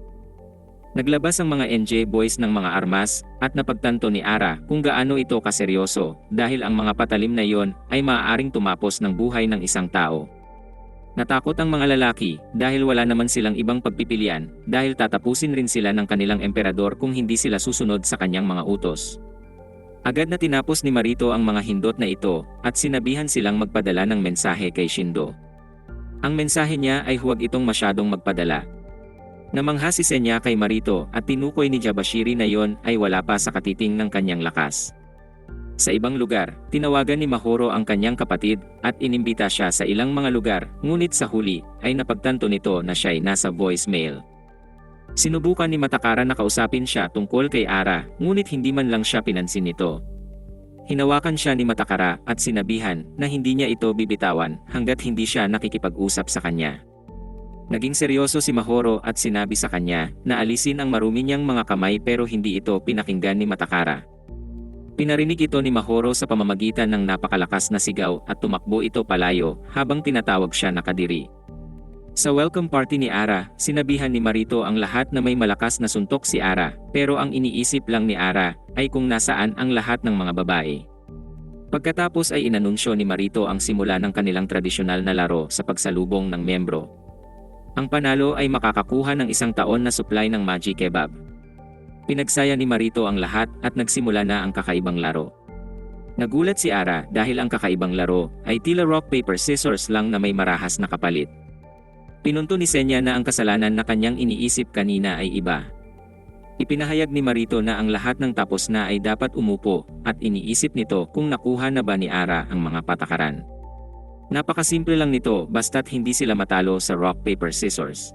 Naglabas ang mga NG Boys ng mga armas at napagtanto ni Ara kung gaano ito kaseryoso dahil ang mga patalim na iyon ay maaaring tumapos ng buhay ng isang tao. Natakot ang mga lalaki dahil wala naman silang ibang pagpipilian dahil tatapusin rin sila ng kanilang emperador kung hindi sila susunod sa kanyang mga utos. Agad na tinapos ni Marito ang mga hindot na ito at sinabihan silang magpadala ng mensahe kay Shindo. Ang mensahe niya ay huwag itong masyadong magpadala. Namangha si Senya kay Marito at tinukoy ni Yabashiri na yon ay wala pa sa katiting ng kanyang lakas. Sa ibang lugar, tinawagan ni Mahoro ang kanyang kapatid at inimbita siya sa ilang mga lugar, ngunit sa huli ay napagtanto nito na siya ay nasa voicemail. Sinubukan ni Matakara na kausapin siya tungkol kay Ara, ngunit hindi man lang siya pinansin nito. Hinawakan siya ni Matakara at sinabihan na hindi niya ito bibitawan hanggat hindi siya nakikipag-usap sa kanya. Naging seryoso si Mahoro at sinabi sa kanya na alisin ang marumi niyang mga kamay pero hindi ito pinakinggan ni Matakara. Pinarinig ito ni Mahoro sa pamamagitan ng napakalakas na sigaw at tumakbo ito palayo habang tinatawag siya na kadiri. Sa welcome party ni Ara, sinabihan ni Marito ang lahat na may malakas na suntok si Ara, pero ang iniisip lang ni Ara ay kung nasaan ang lahat ng mga babae. Pagkatapos ay inanunsyo ni Marito ang simula ng kanilang tradisyonal na laro sa pagsalubong ng miyembro. Ang panalo ay makakakuha ng 1 taon na supply ng Maji Kebab. Pinagsaya ni Marito ang lahat at nagsimula na ang kakaibang laro. Nagulat si Ara dahil ang kakaibang laro ay tila rock paper scissors lang na may marahas na kapalit. Pinunto ni Senya na ang kasalanan na kanyang iniisip kanina ay iba. Ipinahayag ni Marito na ang lahat ng tapos na ay dapat umupo at iniisip nito kung nakuha na ba ni Ara ang mga patakaran. Napakasimple lang nito basta't hindi sila matalo sa rock paper scissors.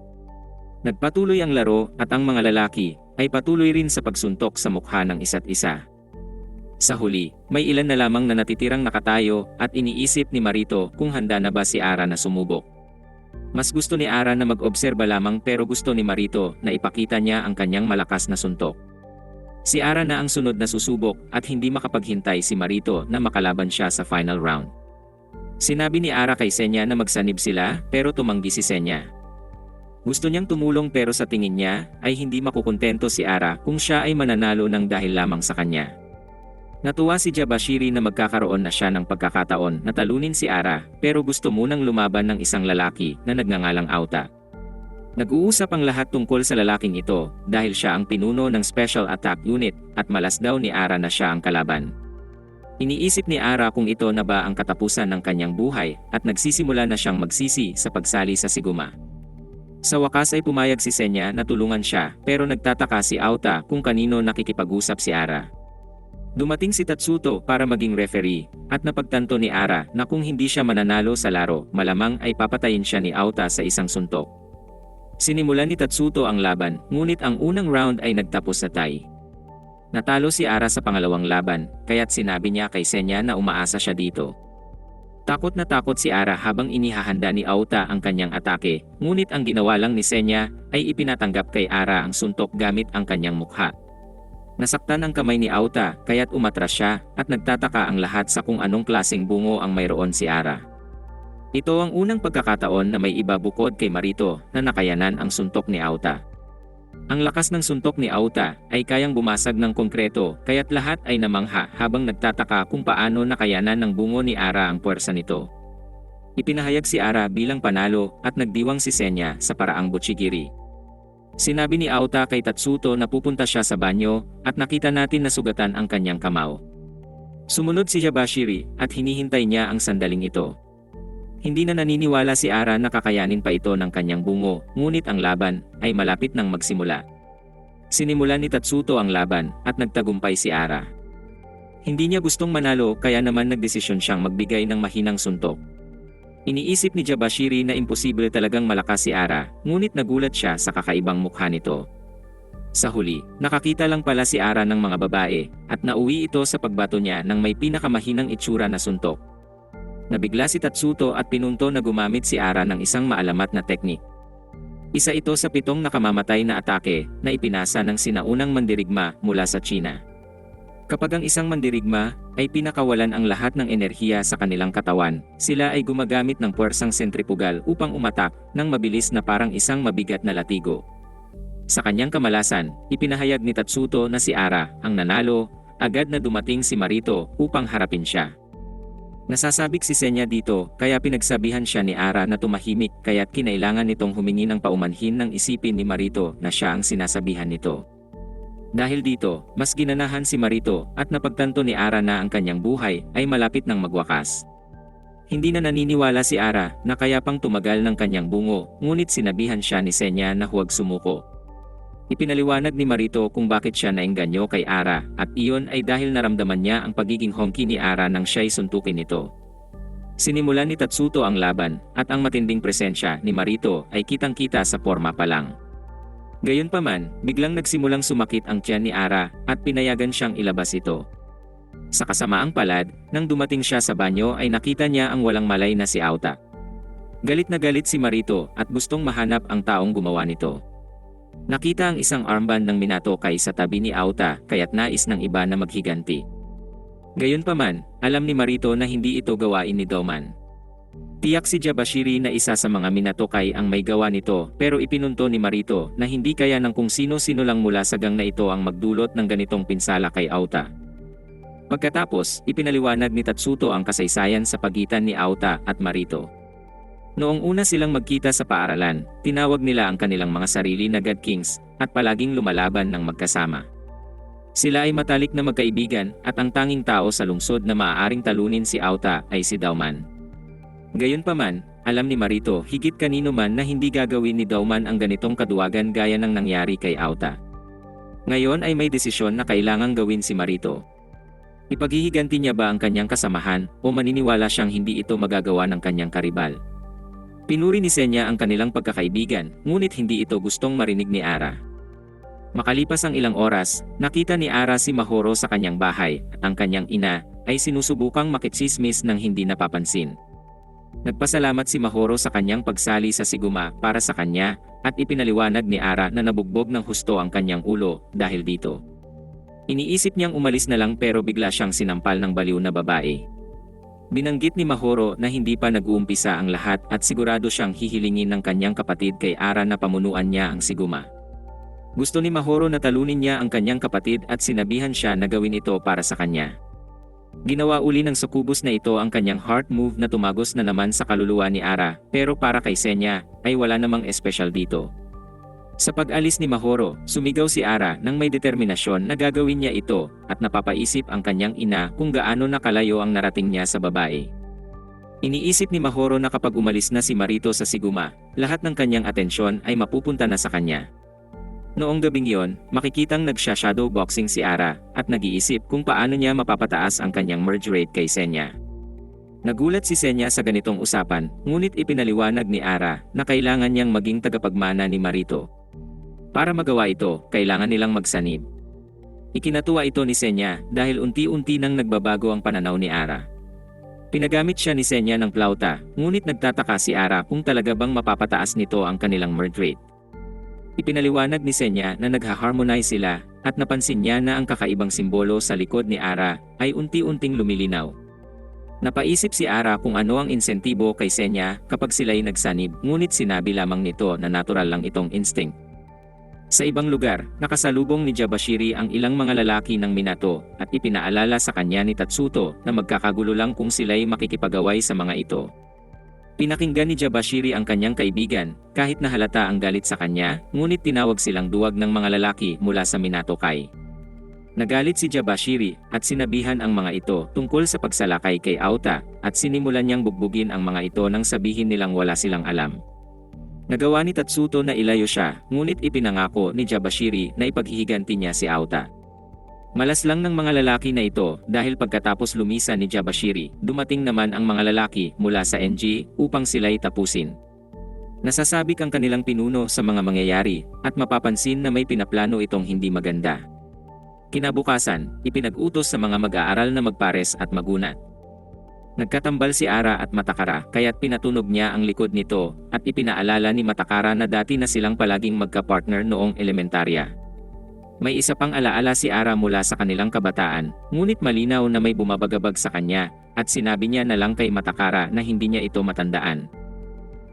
Nagpatuloy ang laro at ang mga lalaki ay patuloy rin sa pagsuntok sa mukha ng isa't isa. Sa huli, may ilan na lamang na natitirang nakatayo at iniisip ni Marito kung handa na ba si Ara na sumubok. Mas gusto ni Ara na mag-obserba lamang pero gusto ni Marito na ipakita niya ang kanyang malakas na suntok. Si Ara na ang sunod na susubok at hindi makapaghintay si Marito na makalaban siya sa final round. Sinabi ni Ara kay Senya na magsanib sila pero tumanggi si Senya. Gusto niyang tumulong pero sa tingin niya ay hindi makukontento si Ara kung siya ay mananalo ng dahil lamang sa kanya. Natuwa si Yabashiri na magkakaroon na siya ng pagkakataon na talunin si Ara pero gusto munang lumaban ng isang lalaki na nagngangalang Auta. Nag-uusap ang lahat tungkol sa lalaking ito dahil siya ang pinuno ng Special Attack Unit at malas daw ni Ara na siya ang kalaban. Iniisip ni Ara kung ito na ba ang katapusan ng kanyang buhay at nagsisimula na siyang magsisi sa pagsali sa Siguma. Sa wakas ay pumayag si Senya na tulungan siya pero nagtataka si Auta kung kanino nakikipag-usap si Ara. Dumating si Tatsuto para maging referee at napagtanto ni Ara na kung hindi siya mananalo sa laro, malamang ay papatayin siya ni Auta sa isang suntok. Sinimulan ni Tatsuto ang laban, ngunit ang unang round ay nagtapos sa tie. Natalo si Ara sa pangalawang laban, kaya't sinabi niya kay Senya na umaasa siya dito. Takot na takot si Ara habang inihahanda ni Auta ang kanyang atake, ngunit ang ginawa lang ni Senya ay ipinatanggap kay Ara ang suntok gamit ang kanyang mukha. Nasaktan ang kamay ni Auta kaya't umatras siya at nagtataka ang lahat sa kung anong klaseng bungo ang mayroon si Ara. Ito ang unang pagkakataon na may iba bukod kay Marito na nakayanan ang suntok ni Auta. Ang lakas ng suntok ni Auta ay kayang bumasag ng konkreto kaya't lahat ay namangha habang nagtataka kung paano nakayanan ng bungo ni Ara ang puwersa nito. Ipinahayag si Ara bilang panalo at nagdiwang si Senya sa paraang butchigiri. Sinabi ni Auta kay Tatsuto na pupunta siya sa banyo at nakita natin na sugatan ang kanyang kamao. Sumunod si Yabashiri at hinihintay niya ang sandaling ito. Hindi na naniniwala si Ara na kakayanin pa ito ng kanyang bungo, ngunit ang laban ay malapit nang magsimula. Sinimulan ni Tatsuto ang laban at nagtagumpay si Ara. Hindi niya gustong manalo kaya naman nagdesisyon siyang magbigay ng mahinang suntok. Iniisip ni Jabashiri na imposible talagang malakas si Ara, ngunit nagulat siya sa kakaibang mukha nito. Sa huli, nakakita lang pala si Ara ng mga babae, at nauwi ito sa pagbato niya ng may pinakamahinang itsura na suntok. Nabigla si Tatsuto at pinunto na gumamit si Ara ng isang maalamat na teknik. Isa ito sa 7 nakamamatay na atake na ipinasa ng sinaunang mandirigma mula sa China. Kapag ang isang mandirigma ay pinakawalan ang lahat ng enerhiya sa kanilang katawan, sila ay gumagamit ng puwersang sentripugal upang umatak ng mabilis na parang isang mabigat na latigo. Sa kanyang kamalasan, ipinahayag ni Tatsuto na si Ara ang nanalo, agad na dumating si Marito upang harapin siya. Nasasabik si Senya dito kaya pinagsabihan siya ni Ara na tumahimik kaya't kinailangan nitong humingi ng paumanhin ng isipin ni Marito na siya ang sinasabihan nito. Dahil dito, mas ginanahan si Marito at napagtanto ni Ara na ang kanyang buhay ay malapit ng magwakas. Hindi na naniniwala si Ara na kaya pang tumagal ng kanyang bungo, ngunit sinabihan siya ni Senya na huwag sumuko. Ipinaliwanag ni Marito kung bakit siya naengganyo kay Ara at iyon ay dahil naramdaman niya ang pagiging hongki ni Ara nang siya'y suntukin nito. Sinimulan ni Tatsuto ang laban at ang matinding presensya ni Marito ay kitang-kita sa porma pa lang. Gayunpaman, biglang nagsimulang sumakit ang tiyan ni Ara at pinayagan siyang ilabas ito. Sa kasamaang palad, nang dumating siya sa banyo ay nakita niya ang walang malay na si Auta. Galit na galit si Marito at gustong mahanap ang taong gumawa nito. Nakita ang isang armband ng Minato Kai sa tabi ni Auta kaya't nais ng iba na maghiganti. Gayunpaman, alam ni Marito na hindi ito gawain ni Doman. Tiyak si Jabashiri na isa sa mga Minato Kai ang may gawa nito pero ipinunto ni Marito na hindi kaya ng kung sino-sino lang mula sa gang na ito ang magdulot ng ganitong pinsala kay Auta. Pagkatapos, ipinaliwanag ni Tatsuto ang kasaysayan sa pagitan ni Auta at Marito. Noong una silang magkita sa paaralan, tinawag nila ang kanilang mga sarili na God Kings at palaging lumalaban ng magkasama. Sila ay matalik na magkaibigan at ang tanging tao sa lungsod na maaaring talunin si Auta ay si Dauman. Gayunpaman, alam ni Marito higit kanino man na hindi gagawin ni Dauman ang ganitong kaduwagan gaya ng nangyari kay Auta. Ngayon ay may desisyon na kailangang gawin si Marito. Ipaghihiganti niya ba ang kanyang kasamahan o maniniwala siyang hindi ito magagawa ng kanyang karibal? Pinuri ni Senya ang kanilang pagkakaibigan, ngunit hindi ito gustong marinig ni Ara. Makalipas ang ilang oras, nakita ni Ara si Mahoro sa kanyang bahay at ang kanyang ina ay sinusubukang makitsismis ng hindi napapansin. Nagpasalamat si Mahoro sa kanyang pagsali sa Siguma para sa kanya at ipinaliwanag ni Ara na nabugbog ng husto ang kanyang ulo dahil dito. Iniisip niyang umalis na lang pero bigla siyang sinampal ng baliw na babae. Binanggit ni Mahoro na hindi pa nag-uumpisa ang lahat at sigurado siyang hihilingin ng kanyang kapatid kay Ara na pamunuan niya ang Siguma. Gusto ni Mahoro na talunin niya ang kanyang kapatid at sinabihan siya na gawin ito para sa kanya. Ginawa uli ng sukubos na ito ang kanyang heart move na tumagos na naman sa kaluluwa ni Ara, pero para kay Senya, ay wala namang espesyal dito. Sa pag-alis ni Mahoro, sumigaw si Ara nang may determinasyon na gagawin niya ito at napapaisip ang kanyang ina kung gaano nakalayo ang narating niya sa babae. Iniisip ni Mahoro na kapag umalis na si Marito sa Siguma, lahat ng kanyang atensyon ay mapupunta na sa kanya. Noong gabing yon, makikitang nagsha-shadow boxing si Ara at nag-iisip kung paano niya mapapataas ang kanyang merge rate kay Senya. Nagulat si Senya sa ganitong usapan, ngunit ipinaliwanag ni Ara na kailangan niyang maging tagapagmana ni Marito. Para magawa ito, kailangan nilang magsanib. Ikinatuwa ito ni Senya dahil unti-unti nang nagbabago ang pananaw ni Ara. Pinagamit siya ni Senya ng plauta, ngunit nagtataka si Ara kung talaga bang mapapataas nito ang kanilang merge rate. Ipinaliwanag ni Senya na nagha-harmonize sila at napansin niya na ang kakaibang simbolo sa likod ni Ara ay unti-unting lumilinaw. Napaisip si Ara kung ano ang insentibo kay Senya kapag sila'y nagsanib, ngunit sinabi lamang nito na natural lang itong instinct. Sa ibang lugar, nakasalubong ni Jabashiri ang ilang mga lalaki ng Minato at ipinaalala sa kanya ni Tatsuto na magkakagulo lang kung sila'y makikipagaway sa mga ito. Pinakinggan ni Jabashiri ang kanyang kaibigan, kahit na halata ang galit sa kanya, ngunit tinawag silang duwag ng mga lalaki mula sa Minato Kai. Nagalit si Jabashiri at sinabihan ang mga ito tungkol sa pagsalakay kay Auta at sinimulan niyang bugbugin ang mga ito nang sabihin nilang wala silang alam. Nagawa ni Tatsuto na ilayo siya, ngunit ipinangako ni Jabashiri na ipaghihiganti niya si Auta. Malas lang ng mga lalaki na ito dahil pagkatapos lumisan ni Jabashiri, dumating naman ang mga lalaki mula sa NG upang sila'y tapusin. Nasasabik ang kanilang pinuno sa mga mangyayari at mapapansin na may pinaplano itong hindi maganda. Kinabukasan, ipinag-utos sa mga mag-aaral na magpares at magunat. Nagkatambal si Ara at Matakara kaya't pinatunog niya ang likod nito at ipinaalala ni Matakara na dati na silang palaging magka-partner noong elementarya. May isa pang alaala si Ara mula sa kanilang kabataan, ngunit malinaw na may bumabagabag sa kanya, at sinabi niya na lang kay Matakara na hindi niya ito matandaan.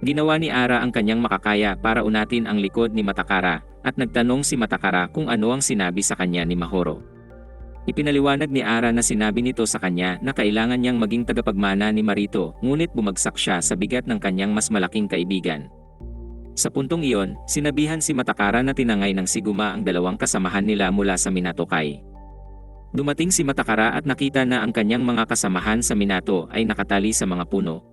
Ginawa ni Ara ang kanyang makakaya para unatin ang likod ni Matakara, at nagtanong si Matakara kung ano ang sinabi sa kanya ni Mahoro. Ipinaliwanag ni Ara na sinabi nito sa kanya na kailangan niyang maging tagapagmana ni Marito, ngunit bumagsak siya sa bigat ng kanyang mas malaking kaibigan. Sa puntong iyon, sinabihan si Matakara na tinangay ng Siguma ang dalawang kasamahan nila mula sa Minato Kai. Dumating si Matakara at nakita na ang kanyang mga kasamahan sa Minato ay nakatali sa mga puno.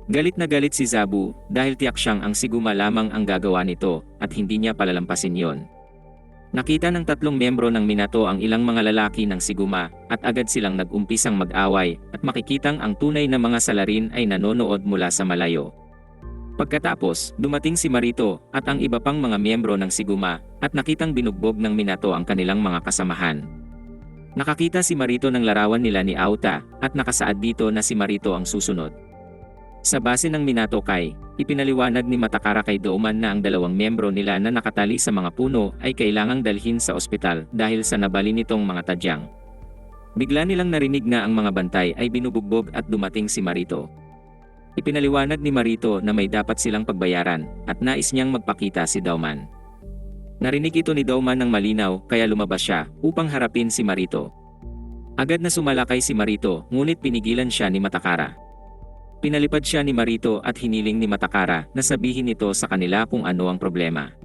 Galit na galit si Zabu dahil tiyak siyang ang Siguma lamang ang gagawa nito at hindi niya palalampasin yon. Nakita ng tatlong miyembro ng Minato ang ilang mga lalaki ng Siguma at agad silang nag-umpisang mag-away at makikitang ang tunay na mga salarin ay nanonood mula sa malayo. Pagkatapos, dumating si Marito at ang iba pang mga miyembro ng Siguma at nakitang binugbog ng Minato ang kanilang mga kasamahan. Nakakita si Marito ng larawan nila ni Auta at nakasaad dito na si Marito ang susunod. Sa base ng Minato Kai, ipinaliwanag ni Matakara kay Douman na ang dalawang miyembro nila na nakatali sa mga puno ay kailangang dalhin sa ospital dahil sa nabali nitong mga tadyang. Bigla nilang narinig na ang mga bantay ay binubugbog at dumating si Marito. Ipinaliwanag ni Marito na may dapat silang pagbayaran at nais niyang magpakita si Douman. Narinig ito ni Douman ng malinaw kaya lumabas siya upang harapin si Marito. Agad na sumalakay si Marito ngunit pinigilan siya ni Matakara. Pinalipad siya ni Marito at hiniling ni Matakara na sabihin nito sa kanila kung ano ang problema.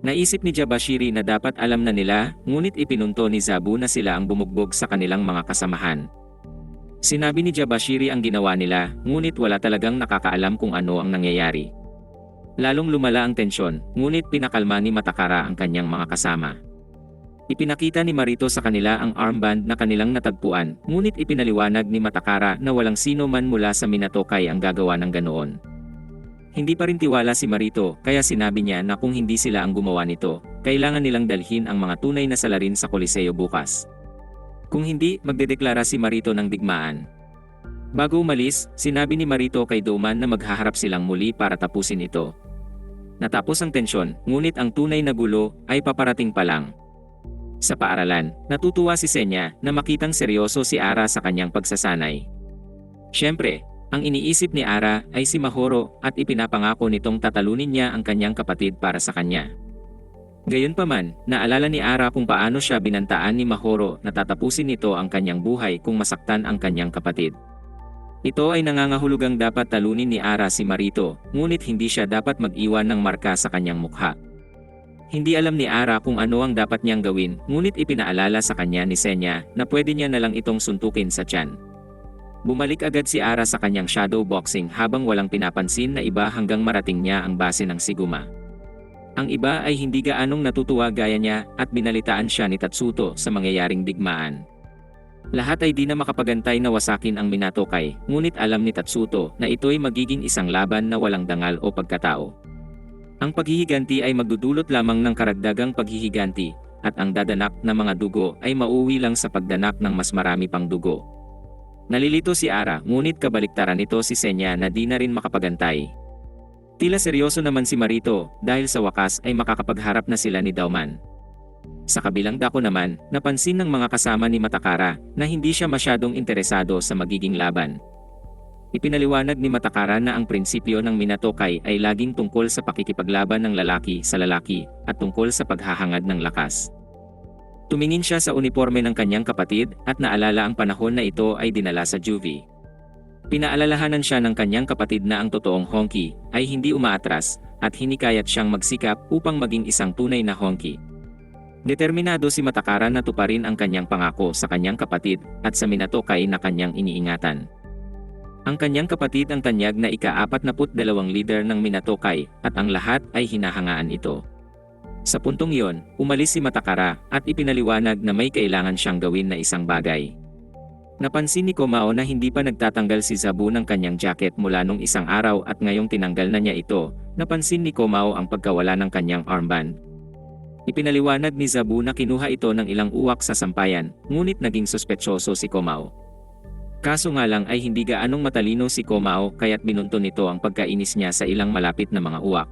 Naisip ni Jabashiri na dapat alam na nila ngunit ipinunto ni Zabu na sila ang bumugbog sa kanilang mga kasamahan. Sinabi ni Jabashiri ang ginawa nila, ngunit wala talagang nakakaalam kung ano ang nangyayari. Lalong lumala ang tensyon, ngunit pinakalma ni Matakara ang kanyang mga kasama. Ipinakita ni Marito sa kanila ang armband na kanilang natagpuan, ngunit ipinaliwanag ni Matakara na walang sino man mula sa Minato Kai ang gagawa ng ganoon. Hindi pa rin tiwala si Marito, kaya sinabi niya na kung hindi sila ang gumawa nito, kailangan nilang dalhin ang mga tunay na salarin sa Koliseo bukas. Kung hindi, magdedeklara si Marito ng digmaan. Bago umalis, sinabi ni Marito kay Douman na maghaharap silang muli para tapusin ito. Natapos ang tensyon, ngunit ang tunay na gulo ay paparating pa lang. Sa paaralan, natutuwa si Senya na makitang seryoso si Ara sa kanyang pagsasanay. Siyempre, ang iniisip ni Ara ay si Mahoro at ipinapangako nitong tatalunin niya ang kanyang kapatid para sa kanya. Gayunpaman, naalala ni Ara kung paano siya binantaan ni Mahoro na tatapusin nito ang kanyang buhay kung masaktan ang kanyang kapatid. Ito ay nangangahulugang dapat talunin ni Ara si Marito, ngunit hindi siya dapat mag-iwan ng marka sa kanyang mukha. Hindi alam ni Ara kung ano ang dapat niyang gawin, ngunit ipinaalala sa kanya ni Senya na pwede niya na lang itong suntukin sa tiyan. Bumalik agad si Ara sa kanyang shadow boxing habang walang pinapansin na iba hanggang marating niya ang base ng Siguma. Ang iba ay hindi gaanong natutuwa gaya niya at binalitaan siya ni Tatsuto sa mangyayaring digmaan. Lahat ay di na makapagantay na wasakin ang Minato Kai, ngunit alam ni Tatsuto na ito'y magiging isang laban na walang dangal o pagkatao. Ang paghihiganti ay magdudulot lamang ng karagdagang paghihiganti, at ang dadanak na mga dugo ay mauwi lang sa pagdanak ng mas marami pang dugo. Nalilito si Ara, ngunit kabaliktaran nito si Senya na di na rin makapagantay. Tila seryoso naman si Marito dahil sa wakas ay makakapagharap na sila ni Douman. Sa kabilang dako naman, napansin ng mga kasama ni Matakara na hindi siya masyadong interesado sa magiging laban. Ipinaliwanag ni Matakara na ang prinsipyo ng Minato Kai ay laging tungkol sa pakikipaglaban ng lalaki sa lalaki at tungkol sa paghahangad ng lakas. Tumingin siya sa uniforme ng kanyang kapatid at naalala ang panahon na ito ay dinala sa juvie. Pinaalalahanan siya ng kanyang kapatid na ang totoong honki ay hindi umaatras at hinikayat siyang magsikap upang maging isang tunay na honki. Determinado si Matakara na tuparin ang kanyang pangako sa kanyang kapatid at sa Minato Kai na kanyang iniingatan. Ang kanyang kapatid ang tanyag na ika-42 leader ng Minato Kai at ang lahat ay hinahangaan ito. Sa puntong iyon, umalis si Matakara at ipinaliwanag na may kailangan siyang gawin na isang bagay. Napansin ni Komao na hindi pa nagtatanggal si Zabu ng kanyang jacket mula nung isang araw at ngayong tinanggal na niya ito. Napansin ni Komao ang pagkawala ng kanyang armband. Ipinaliwanag ni Zabu na kinuha ito ng ilang uwak sa sampayan, ngunit naging suspetsoso si Komao. Kaso nga lang ay hindi gaanong matalino si Komao kaya't binunto nito ang pagkainis niya sa ilang malapit na mga uwak.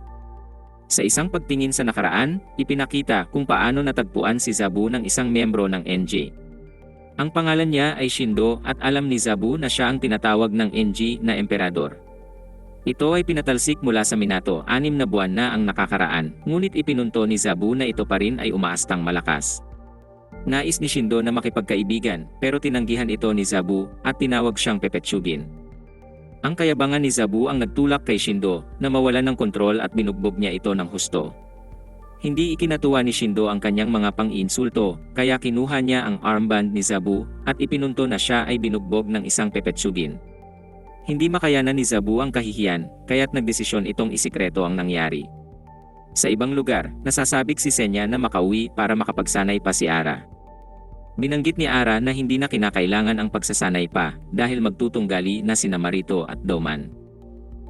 Sa isang pagtingin sa nakaraan, ipinakita kung paano natagpuan si Zabu ng isang miyembro ng NG. Ang pangalan niya ay Shindo at alam ni Zabu na siya ang tinatawag ng NG na Emperador. Ito ay pinatalsik mula sa Minato 6 na buwan na ang nakakaraan, ngunit ipinunto ni Zabu na ito pa rin ay umaastang malakas. Nais ni Shindo na makipagkaibigan pero tinanggihan ito ni Zabu at tinawag siyang Pepetsugin. Ang kayabangan ni Zabu ang nagtulak kay Shindo na mawalan ng kontrol at binugbog niya ito ng husto. Hindi ikinatuwa ni Shindo ang kanyang mga pang-iinsulto, kaya kinuha niya ang armband ni Zabu at ipinunto na siya ay binugbog ng isang Pepetsugin. Hindi makayanan ni Zabu ang kahihiyan, kaya't nagdesisyon itong isikreto ang nangyari. Sa ibang lugar, nasasabik si Senya na makauwi para makapagsanay pa si Ara. Binanggit ni Ara na hindi na kinakailangan ang pagsasanay pa dahil magtutunggali na sina Marito at Doman.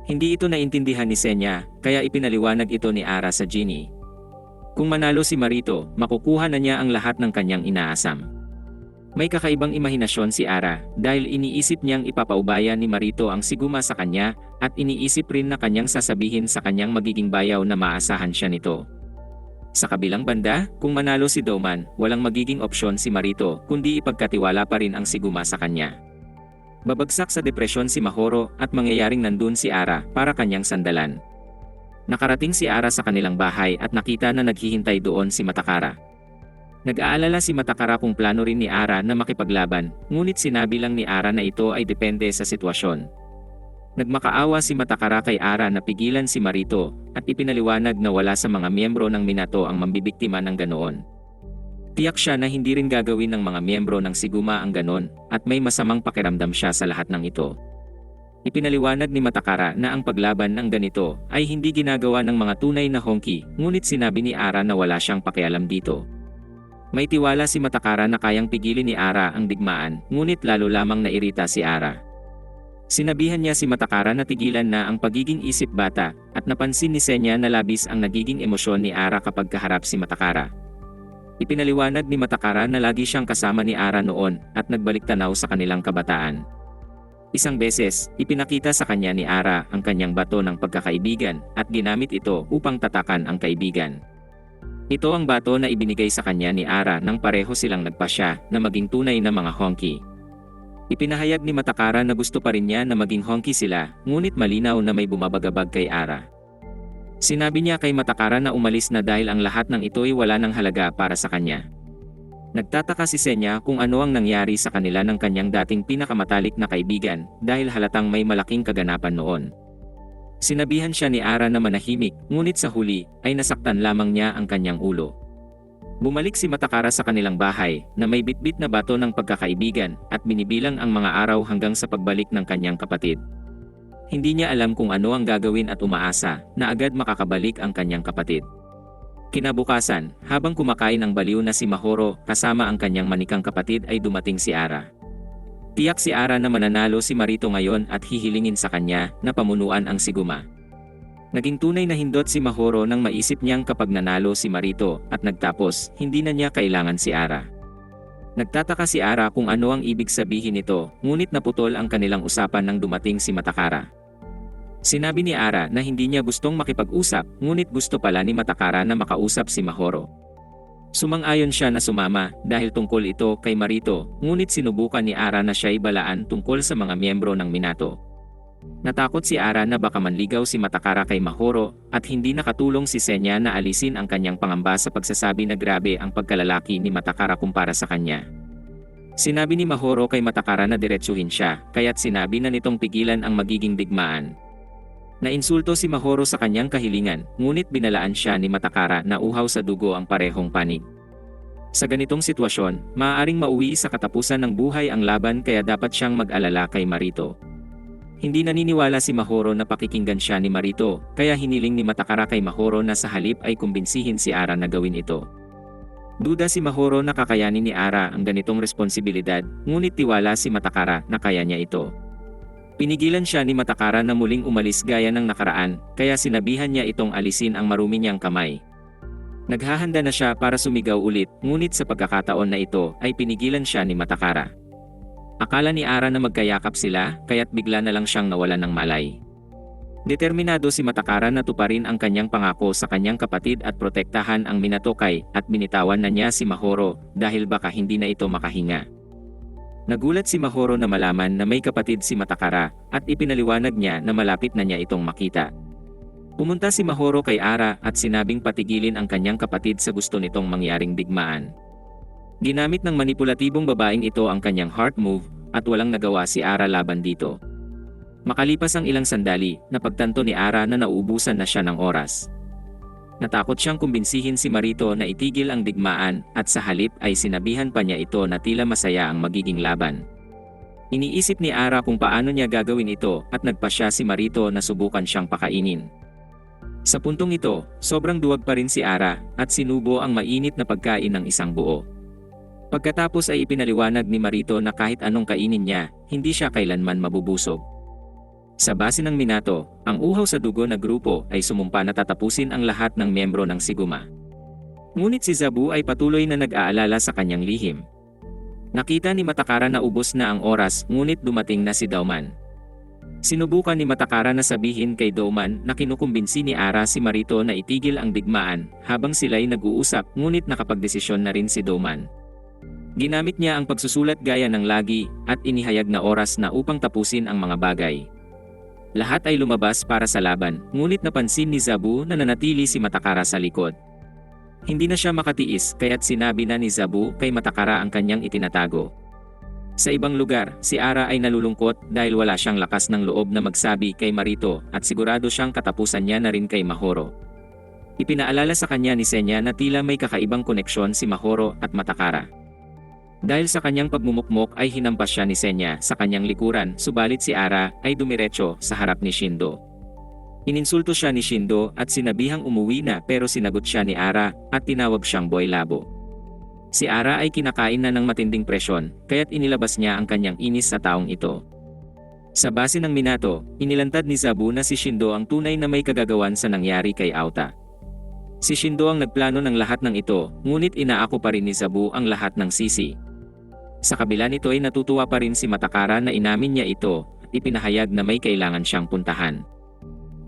Hindi ito naintindihan ni Senya, kaya ipinaliwanag ito ni Ara sa Genie. Kung manalo si Marito, makukuha na niya ang lahat ng kanyang inaasam. May kakaibang imahinasyon si Ara dahil iniisip niyang ipapaubaya ni Marito ang Siguma sa kanya at iniisip rin na kanyang sasabihin sa kanyang magiging bayaw na maasahan siya nito. Sa kabilang banda, kung manalo si Doman, walang magiging opsyon si Marito kundi ipagkatiwala pa rin ang Siguma sa kanya. Babagsak sa depresyon si Mahoro at mangyayaring nandun si Ara para kanyang sandalan. Nakarating si Ara sa kanilang bahay at nakita na naghihintay doon si Matakara. Nag-aalala si Matakara kung plano rin ni Ara na makipaglaban, ngunit sinabi lang ni Ara na ito ay depende sa sitwasyon. Nagmakaawa si Matakara kay Ara na pigilan si Marito at ipinaliwanag na wala sa mga miyembro ng Minato ang mambibiktima ng ganoon. Tiyak siya na hindi rin gagawin ng mga miyembro ng Siguma ang ganon at may masamang pakiramdam siya sa lahat ng ito. Ipinaliwanag ni Matakara na ang paglaban ng ganito ay hindi ginagawa ng mga tunay na Honki, ngunit sinabi ni Ara na wala siyang pakialam dito. May tiwala si Matakara na kayang pigilin ni Ara ang digmaan, ngunit lalo lamang nairita si Ara. Sinabihan niya si Matakara na tigilan na ang pagiging isip bata at napansin ni Senya na labis ang nagiging emosyon ni Ara kapag kaharap si Matakara. Ipinaliwanag ni Matakara na lagi siyang kasama ni Ara noon at nagbalik tanaw sa kanilang kabataan. Isang beses, ipinakita sa kanya ni Ara ang kanyang bato ng pagkakaibigan at ginamit ito upang tatakan ang kaibigan. Ito ang bato na ibinigay sa kanya ni Ara nang pareho silang nagpasya na maging tunay na mga Honki. Ipinahayag ni Matakara na gusto pa rin niya na maging Honki sila, ngunit malinaw na may bumabagabag kay Ara. Sinabi niya kay Matakara na umalis na dahil ang lahat ng ito'y wala ng halaga para sa kanya. Nagtataka si Senya kung ano ang nangyari sa kanila ng kanyang dating pinakamatalik na kaibigan dahil halatang may malaking kaganapan noon. Sinabihan siya ni Ara na manahimik, ngunit sa huli ay nasaktan lamang niya ang kanyang ulo. Bumalik si Matakara sa kanilang bahay na may bitbit na bato ng pagkakaibigan at binibilang ang mga araw hanggang sa pagbalik ng kanyang kapatid. Hindi niya alam kung ano ang gagawin at umaasa na agad makakabalik ang kanyang kapatid. Kinabukasan, habang kumakain ang baliw na si Mahoro kasama ang kanyang manikang kapatid ay dumating si Ara. Tiyak si Ara na mananalo si Marito ngayon at hihilingin sa kanya na pamunuan ang Siguma. Naging tunay na hindot si Mahoro nang maisip niyang kapag nanalo si Marito at nagtapos, hindi na niya kailangan si Ara. Nagtataka si Ara kung ano ang ibig sabihin nito, ngunit naputol ang kanilang usapan nang dumating si Matakara. Sinabi ni Ara na hindi niya gustong makipag-usap, ngunit gusto pala ni Matakara na makausap si Mahoro. Sumang-ayon siya na sumama dahil tungkol ito kay Marito, ngunit sinubukan ni Ara na siya'y balaan tungkol sa mga miyembro ng Minato. Natakot si Ara na baka manligaw si Matakara kay Mahoro at hindi nakatulong si Senya na alisin ang kanyang pangamba sa pagsasabi na grabe ang pagkalalaki ni Matakara kumpara sa kanya. Sinabi ni Mahoro kay Matakara na diretsuhin siya, kaya't sinabi na nitong pigilan ang magiging digmaan. Nainsulto si Mahoro sa kanyang kahilingan, ngunit binalaan siya ni Matakara na uhaw sa dugo ang parehong panig. Sa ganitong sitwasyon, maaaring mauwi sa katapusan ng buhay ang laban kaya dapat siyang mag-alala kay Marito. Hindi naniniwala si Mahoro na pakikinggan siya ni Marito, kaya hiniling ni Matakara kay Mahoro na sa halip ay kumbinsihin si Ara na gawin ito. Duda si Mahoro na kakayanin ni Ara ang ganitong responsibilidad, ngunit tiwala si Matakara na kaya niya ito. Pinigilan siya ni Matakara na muling umalis gaya ng nakaraan, kaya sinabihan niya itong alisin ang marumi niyang kamay. Naghahanda na siya para sumigaw ulit, ngunit sa pagkakataon na ito ay pinigilan siya ni Matakara. Akala ni Ara na magkayakap sila, kaya't bigla na lang siyang nawalan ng malay. Determinado si Matakara na tuparin ang kanyang pangako sa kanyang kapatid at protektahan ang Minatokay, at binitawan na niya si Mahoro dahil baka hindi na ito makahinga. Nagulat si Mahoro na malaman na may kapatid si Matakara at ipinaliwanag niya na malapit na niya itong makita. Pumunta si Mahoro kay Ara at sinabing patigilin ang kanyang kapatid sa gusto nitong mangyaring digmaan. Ginamit ng manipulatibong babaeng ito ang kanyang heart move at walang nagawa si Ara laban dito. Makalipas ang ilang sandali, napagtanto ni Ara na nauubusan na siya ng oras. Natakot siyang kumbinsihin si Marito na itigil ang digmaan at sa halip ay sinabihan pa niya ito na tila masaya ang magiging laban. Iniisip ni Ara kung paano niya gagawin ito at nagpasya si Marito na subukan siyang pakainin. Sa puntong ito, sobrang duwag pa rin si Ara at sinubo ang mainit na pagkain ng isang buo. Pagkatapos ay ipinaliwanag ni Marito na kahit anong kainin niya, hindi siya kailanman mabubusog. Sa base ng Minato, ang uhaw sa dugo na grupo ay sumumpa na tatapusin ang lahat ng miyembro ng Siguma. Ngunit si Zabu ay patuloy na nag-aalala sa kanyang lihim. Nakita ni Matakara na ubos na ang oras, ngunit dumating na si Dauman. Sinubukan ni Matakara na sabihin kay Dauman na kinukumbinsi ni Ara si Marito na itigil ang digmaan habang sila'y nag-uusap, ngunit nakapagdesisyon na rin si Dauman. Ginamit niya ang pagsusulat gaya ng lagi at inihayag na oras na upang tapusin ang mga bagay. Lahat ay lumabas para sa laban, ngunit napansin ni Zabu na nanatili si Matakara sa likod. Hindi na siya makatiis kaya't sinabi na ni Zabu kay Matakara ang kanyang itinatago. Sa ibang lugar, si Ara ay nalulungkot dahil wala siyang lakas ng loob na magsabi kay Marito at sigurado siyang katapusan niya na rin kay Mahoro. Ipinaalala sa kanya ni Senya na tila may kakaibang koneksyon si Mahoro at Matakara. Dahil sa kanyang pagmumukmok ay hinampas siya ni Senya sa kanyang likuran, subalit si Ara ay dumiretso sa harap ni Shindo. Ininsulto siya ni Shindo at sinabihang umuwi na, pero sinagot siya ni Ara at tinawag siyang Boy Labo. Si Ara ay kinakain na ng matinding presyon, kaya't inilabas niya ang kanyang inis sa taong ito. Sa base ng Minato, inilantad ni Zabu na si Shindo ang tunay na may kagagawan sa nangyari kay Aota. Si Shindo ang nagplano ng lahat ng ito, ngunit inaako pa rin ni Zabu ang lahat ng sisi. Sa kabila nito ay natutuwa pa rin si Matakara na inamin niya ito at ipinahayag na may kailangan siyang puntahan.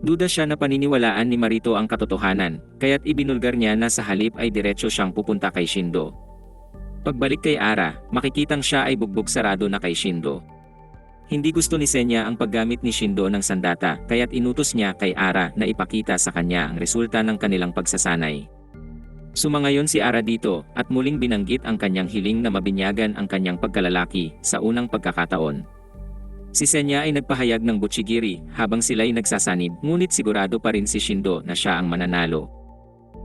Duda siya na paniniwalaan ni Marito ang katotohanan, kaya't ibinulgar niya na sa halip ay diretso siyang pupunta kay Shindo. Pagbalik kay Ara, makikitang siya ay bugbog sarado na kay Shindo. Hindi gusto ni Senya ang paggamit ni Shindo ng sandata, kaya't inutos niya kay Ara na ipakita sa kanya ang resulta ng kanilang pagsasanay. Sumangayon si Ara dito at muling binanggit ang kanyang hiling na mabinyagan ang kanyang pagkalalaki sa unang pagkakataon. Si Senya ay nagpahayag ng butchigiri habang sila'y nagsasanib, ngunit sigurado pa rin si Shindo na siya ang mananalo.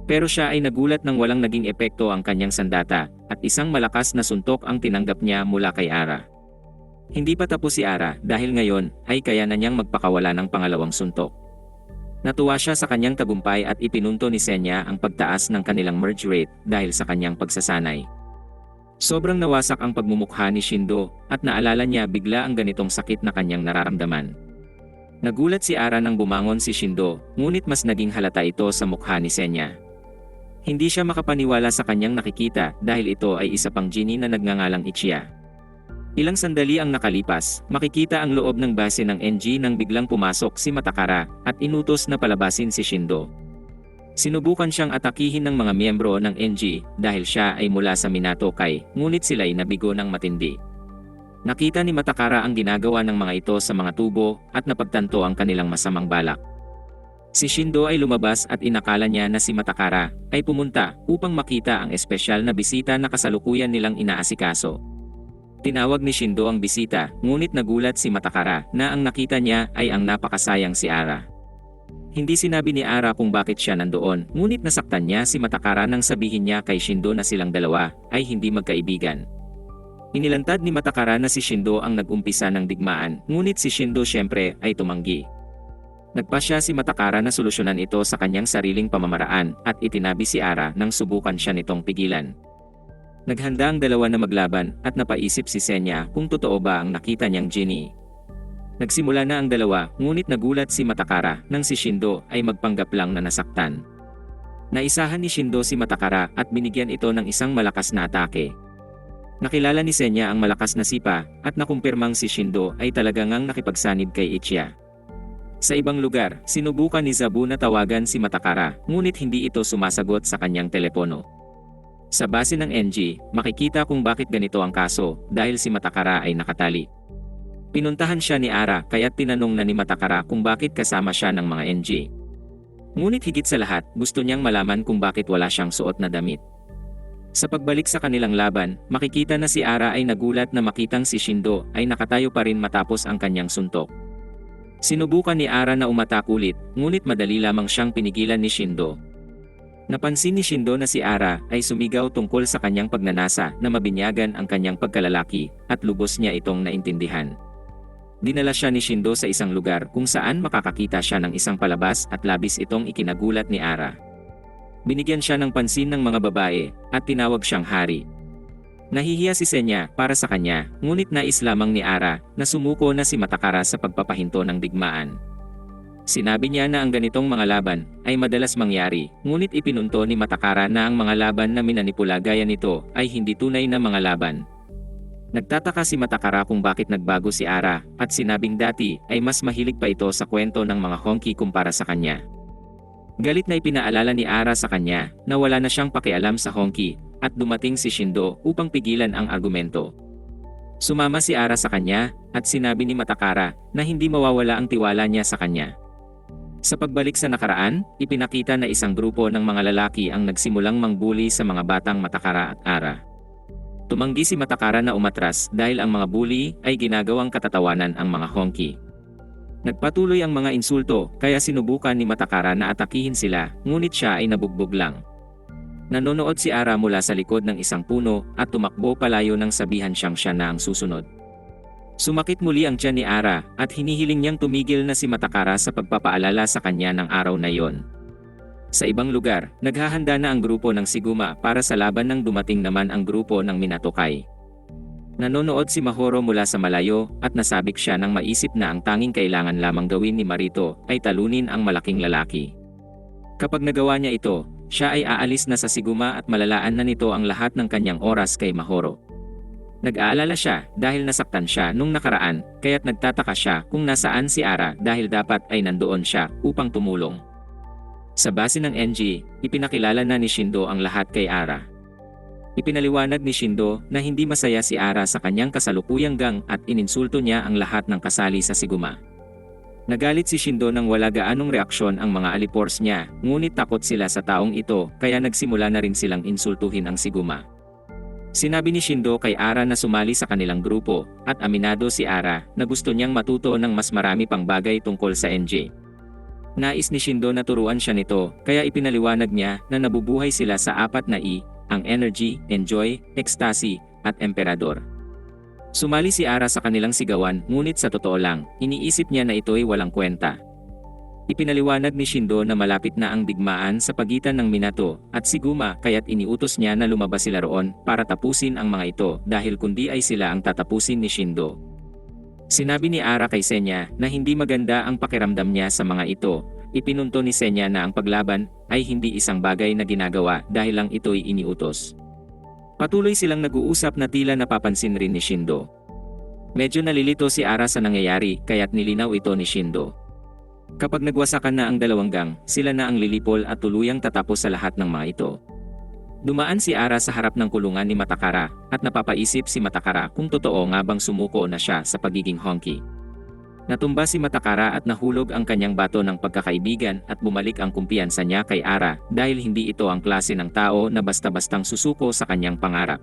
Pero siya ay nagulat nang walang naging epekto ang kanyang sandata at isang malakas na suntok ang tinanggap niya mula kay Ara. Hindi pa tapos si Ara dahil ngayon ay kaya na niyang magpakawala ng pangalawang suntok. Natuwa siya sa kanyang tagumpay at ipinunto ni Senya ang pagtaas ng kanilang merge rate dahil sa kanyang pagsasanay. Sobrang nawasak ang pagmumukha ni Shindo at naalala niya bigla ang ganitong sakit na kanyang nararamdaman. Nagulat si Ara nang bumangon si Shindo, ngunit mas naging halata ito sa mukha ni Senya. Hindi siya makapaniwala sa kanyang nakikita dahil ito ay isa pang genie na nagngangalang Ichiya. Ilang sandali ang nakalipas, makikita ang loob ng base ng NG nang biglang pumasok si Matakara at inutos na palabasin si Shindo. Sinubukan siyang atakihin ng mga miyembro ng NG dahil siya ay mula sa Minatokay, ngunit sila'y nabigo ng matindi. Nakita ni Matakara ang ginagawa ng mga ito sa mga tubo at napagtanto ang kanilang masamang balak. Si Shindo ay lumabas at inakala niya na si Matakara ay pumunta upang makita ang espesyal na bisita na kasalukuyan nilang inaasikaso. Tinawag ni Shindo ang bisita, ngunit nagulat si Matakara na ang nakita niya ay ang napakasayang si Ara. Hindi sinabi ni Ara kung bakit siya nandoon, ngunit nasaktan niya si Matakara nang sabihin niya kay Shindo na silang dalawa ay hindi magkaibigan. Inilantad ni Matakara na si Shindo ang nag-umpisa ng digmaan, ngunit si Shindo siyempre ay tumanggi. Nagpasya si Matakara na solusyonan ito sa kanyang sariling pamamaraan at itinabi si Ara nang subukan siya nitong pigilan. Naghanda ang dalawa na maglaban at napaisip si Senya kung totoo ba ang nakita niyang genie. Nagsimula na ang dalawa, ngunit nagulat si Matakara nang si Shindo ay magpanggap lang na nasaktan. Naisahan ni Shindo si Matakara at binigyan ito ng isang malakas na atake. Nakilala ni Senya ang malakas na sipa at nakumpirmang si Shindo ay talagang nakipagsanib kay Ichiya. Sa ibang lugar, sinubukan ni Zabu na tawagan si Matakara, ngunit hindi ito sumasagot sa kanyang telepono. Sa base ng NG, makikita kung bakit ganito ang kaso dahil si Matakara ay nakatali. Pinuntahan siya ni Ara kaya't tinanong na ni Matakara kung bakit kasama siya ng mga NG. Ngunit higit sa lahat, gusto niyang malaman kung bakit wala siyang suot na damit. Sa pagbalik sa kanilang laban, makikita na si Ara ay nagulat na makitang si Shindo ay nakatayo pa rin matapos ang kanyang suntok. Sinubukan ni Ara na umatak ulit, ngunit madali lamang siyang pinigilan ni Shindo. Napansin ni Shindo na si Ara ay sumigaw tungkol sa kanyang pagnanasa na mabinyagan ang kanyang pagkalalaki at lubos niya itong naintindihan. Dinala siya ni Shindo sa isang lugar kung saan makakakita siya ng isang palabas at labis itong ikinagulat ni Ara. Binigyan siya ng pansin ng mga babae at tinawag siyang hari. Nahihiya si Senya para sa kanya, ngunit nais lamang ni Ara na sumuko na si Matakara sa pagpapahinto ng digmaan. Sinabi niya na ang ganitong mga laban ay madalas mangyari, ngunit ipinunto ni Matakara na ang mga laban na minanipula gaya nito ay hindi tunay na mga laban. Nagtataka si Matakara kung bakit nagbago si Ara at sinabing dati ay mas mahilig pa ito sa kwento ng mga honki kumpara sa kanya. Galit na ipinaalala ni Ara sa kanya na wala na siyang pakialam sa honki at dumating si Shindo upang pigilan ang argumento. Sumama si Ara sa kanya at sinabi ni Matakara na hindi mawawala ang tiwala niya sa kanya. Sa pagbalik sa nakaraan, ipinakita na isang grupo ng mga lalaki ang nagsimulang mangbuli sa mga batang Matakara at Ara. Tumanggi si Matakara na umatras dahil ang mga bully ay ginagawang katatawanan ang mga honki. Nagpatuloy ang mga insulto kaya sinubukan ni Matakara na atakihin sila, ngunit siya ay nabugbog lang. Nanonood si Ara mula sa likod ng isang puno at tumakbo palayo nang sabihan siyang siya na ang susunod. Sumakit muli ang tiyan ni Ara at hinihiling niyang tumigil na si Matakara sa pagpapaalala sa kanya ng araw na iyon. Sa ibang lugar, naghahanda na ang grupo ng Siguma para sa laban nang dumating naman ang grupo ng Minatokai. Nanonood si Mahoro mula sa malayo at nasabik siya nang maisip na ang tanging kailangan lamang gawin ni Marito ay talunin ang malaking lalaki. Kapag nagawa niya ito, siya ay aalis na sa Siguma at malalaan na nito ang lahat ng kanyang oras kay Mahoro. Nag-aalala siya dahil nasaktan siya nung nakaraan, kaya't nagtataka siya kung nasaan si Ara dahil dapat ay nandoon siya upang tumulong. Sa base ng NG, ipinakilala na ni Shindo ang lahat kay Ara. Ipinaliwanag ni Shindo na hindi masaya si Ara sa kanyang kasalukuyang gang at ininsulto niya ang lahat ng kasali sa Siguma. Nagalit si Shindo nang wala gaanong reaksyon ang mga alipors niya, ngunit takot sila sa taong ito kaya nagsimula na rin silang insultuhin ang Siguma. Sinabi ni Shindo kay Ara na sumali sa kanilang grupo at aminado si Ara na gusto niyang matuto ng mas marami pang bagay tungkol sa NJ. Nais ni Shindo na turuan siya nito kaya ipinaliwanag niya na nabubuhay sila sa apat na I, ang Energy, Enjoy, Ecstasy, at Emperador. Sumali si Ara sa kanilang sigawan, ngunit sa totoo lang, iniisip niya na ito'y walang kwenta. Ipinaliwanag ni Shindo na malapit na ang digmaan sa pagitan ng Minato at Siguma kaya't iniutos niya na lumabas sila roon para tapusin ang mga ito dahil kundi ay sila ang tatapusin ni Shindo. Sinabi ni Ara kay Senya na hindi maganda ang pakiramdam niya sa mga ito. Ipinunto ni Senya na ang paglaban ay hindi isang bagay na ginagawa dahil lang ito'y iniutos. Patuloy silang nag-uusap na tila napapansin rin ni Shindo. Medyo nalilito si Ara sa nangyayari kaya't nilinaw ito ni Shindo. Kapag nagwasakan na ang dalawang gang, sila na ang lilipol at tuluyang tatapos sa lahat ng mga ito. Dumaan si Ara sa harap ng kulungan ni Matakara at napapaisip si Matakara kung totoo nga bang sumuko na siya sa pagiging honki. Natumba si Matakara at nahulog ang kanyang bato ng pagkakaibigan at bumalik ang kumpiyansa niya kay Ara dahil hindi ito ang klase ng tao na basta-bastang susuko sa kanyang pangarap.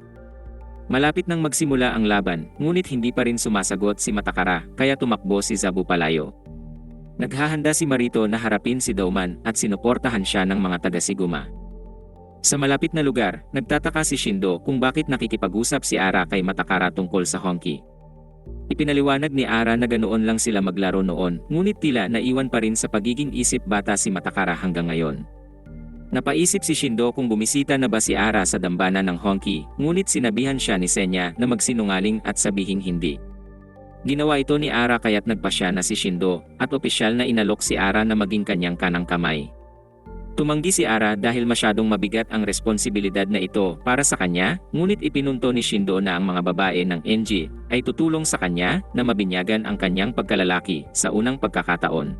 Malapit nang magsimula ang laban, ngunit hindi pa rin sumasagot si Matakara kaya tumakbo si Zabu palayo. Naghahanda si Marito na harapin si Dauman at sinuportahan siya ng mga taga-Siguma. Sa malapit na lugar, nagtataka si Shindo kung bakit nakikipag-usap si Ara kay Matakara tungkol sa Honki. Ipinaliwanag ni Ara na ganoon lang sila maglaro noon, ngunit tila naiwan pa rin sa pagiging isip bata si Matakara hanggang ngayon. Napaisip si Shindo kung bumisita na ba si Ara sa dambana ng Honki, ngunit sinabihan siya ni Senya na magsinungaling at sabihing hindi. Ginawa ito ni Ara kaya't nagpasya na si Shindo at opisyal na inalok si Ara na maging kanyang kanang kamay. Tumanggi si Ara dahil masyadong mabigat ang responsibilidad na ito para sa kanya, ngunit ipinunto ni Shindo na ang mga babae ng NG ay tutulong sa kanya na mabinyagan ang kanyang pagkalalaki sa unang pagkakataon.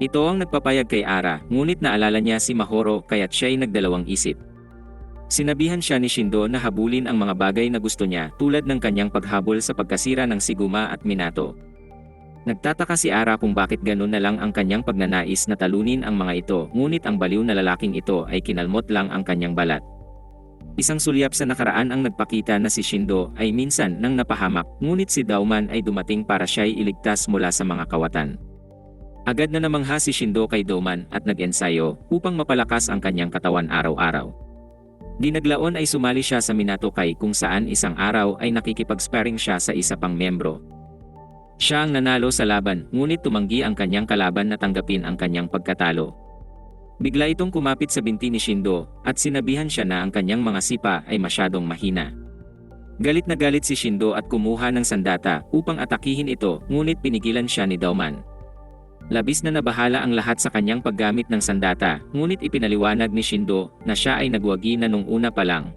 Ito ang nagpapayag kay Ara, ngunit naalala niya si Mahoro kaya't siya'y nagdalawang isip. Sinabihan siya ni Shindo na habulin ang mga bagay na gusto niya tulad ng kanyang paghabol sa pagkasira ng Siguma at Minato. Nagtataka si Ara kung bakit ganun na lang ang kanyang pagnanais na talunin ang mga ito, ngunit ang baliw na lalaking ito ay kinalmot lang ang kanyang balat. Isang sulyap sa nakaraan ang nagpakita na si Shindo ay minsan nang napahamak, ngunit si Dauman ay dumating para siya'y iligtas mula sa mga kawatan. Agad na namangha si Shindo kay Dauman at nag-ensayo upang mapalakas ang kanyang katawan araw-araw. Dinaglaon ay sumali siya sa Minato Kai kung saan isang araw ay nakikipag-sparring siya sa isa pang miyembro. Siya ang nanalo sa laban, ngunit tumanggi ang kanyang kalaban na tanggapin ang kanyang pagkatalo. Bigla itong kumapit sa binti ni Shindo at sinabihan siya na ang kanyang mga sipa ay masyadong mahina. Galit na galit si Shindo at kumuha ng sandata upang atakihin ito, ngunit pinigilan siya ni Dauman. Labis na nabahala ang lahat sa kanyang paggamit ng sandata, ngunit ipinaliwanag ni Shindo na siya ay nagwagi na nung una pa lang.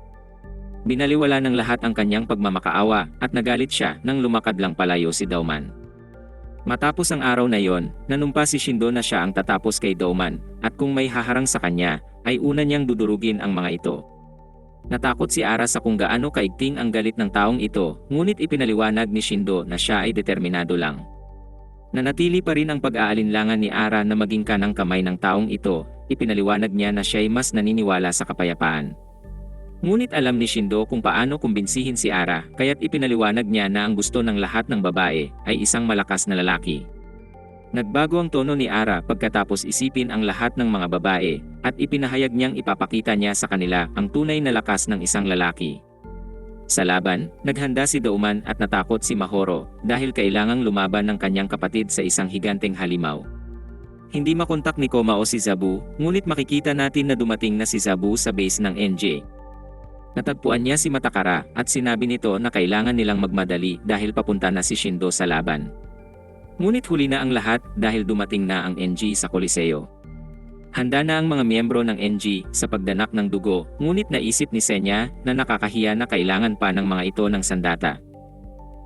Binaliwala ng lahat ang kanyang pagmamakaawa at nagalit siya nang lumakad lang palayo si Dauman. Matapos ang araw na yon, nanumpa si Shindo na siya ang tatapos kay Dauman at kung may haharang sa kanya, ay una niyang dudurugin ang mga ito. Natakot si Ara sa kung gaano kaigting ang galit ng taong ito, ngunit ipinaliwanag ni Shindo na siya ay determinado lang. Nanatili pa rin ang pag-aalinlangan ni Ara na maging kanang kamay ng taong ito, ipinaliwanag niya na siya'y mas naniniwala sa kapayapaan. Ngunit alam ni Shindo kung paano kumbinsihin si Ara, kaya't ipinaliwanag niya na ang gusto ng lahat ng babae ay isang malakas na lalaki. Nagbago ang tono ni Ara pagkatapos isipin ang lahat ng mga babae, at ipinahayag niyang ipapakita niya sa kanila ang tunay na lakas ng isang lalaki. Sa laban, naghanda si Dauman at natakot si Mahoro dahil kailangang lumaban ng kanyang kapatid sa isang higanteng halimaw. Hindi makontak ni Komao si Zabu, ngunit makikita natin na dumating na si Zabu sa base ng NJ. Natagpuan niya si Matakara at sinabi nito na kailangan nilang magmadali dahil papunta na si Shindo sa laban. Ngunit huli na ang lahat dahil dumating na ang NG sa Coliseo. Handa na ang mga miyembro ng NG sa pagdanak ng dugo, ngunit naisip ni Senya na nakakahiya na kailangan pa ng mga ito ng sandata.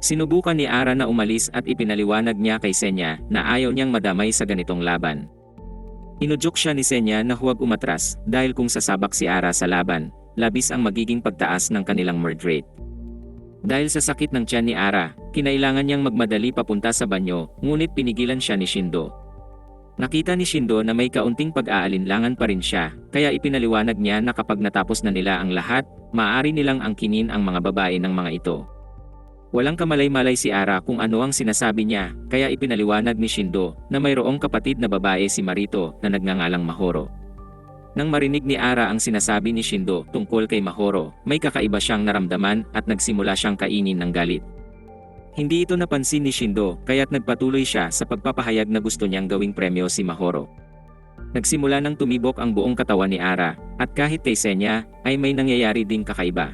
Sinubukan ni Ara na umalis at ipinaliwanag niya kay Senya na ayaw niyang madamay sa ganitong laban. Inudyok siya ni Senya na huwag umatras dahil kung sasabak si Ara sa laban, labis ang magiging pagtaas ng kanilang murder rate. Dahil sa sakit ng tiyan ni Ara, kinailangan niyang magmadali papunta sa banyo, ngunit pinigilan siya ni Shindo. Nakita ni Shindo na may kaunting pag-aalinlangan pa rin siya, kaya ipinaliwanag niya na kapag natapos na nila ang lahat, maaari nilang angkinin ang mga babae ng mga ito. Walang kamalay-malay si Ara kung ano ang sinasabi niya, kaya ipinaliwanag ni Shindo na mayroong kapatid na babae si Marito na nagngangalang Mahoro. Nang marinig ni Ara ang sinasabi ni Shindo tungkol kay Mahoro, may kakaiba siyang naramdaman at nagsimula siyang kainin ng galit. Hindi ito napansin ni Shindo kaya't nagpatuloy siya sa pagpapahayag na gusto niyang gawing premyo si Mahoro. Nagsimula nang tumibok ang buong katawan ni Ara at kahit kay Senya ay may nangyayari ding kakaiba.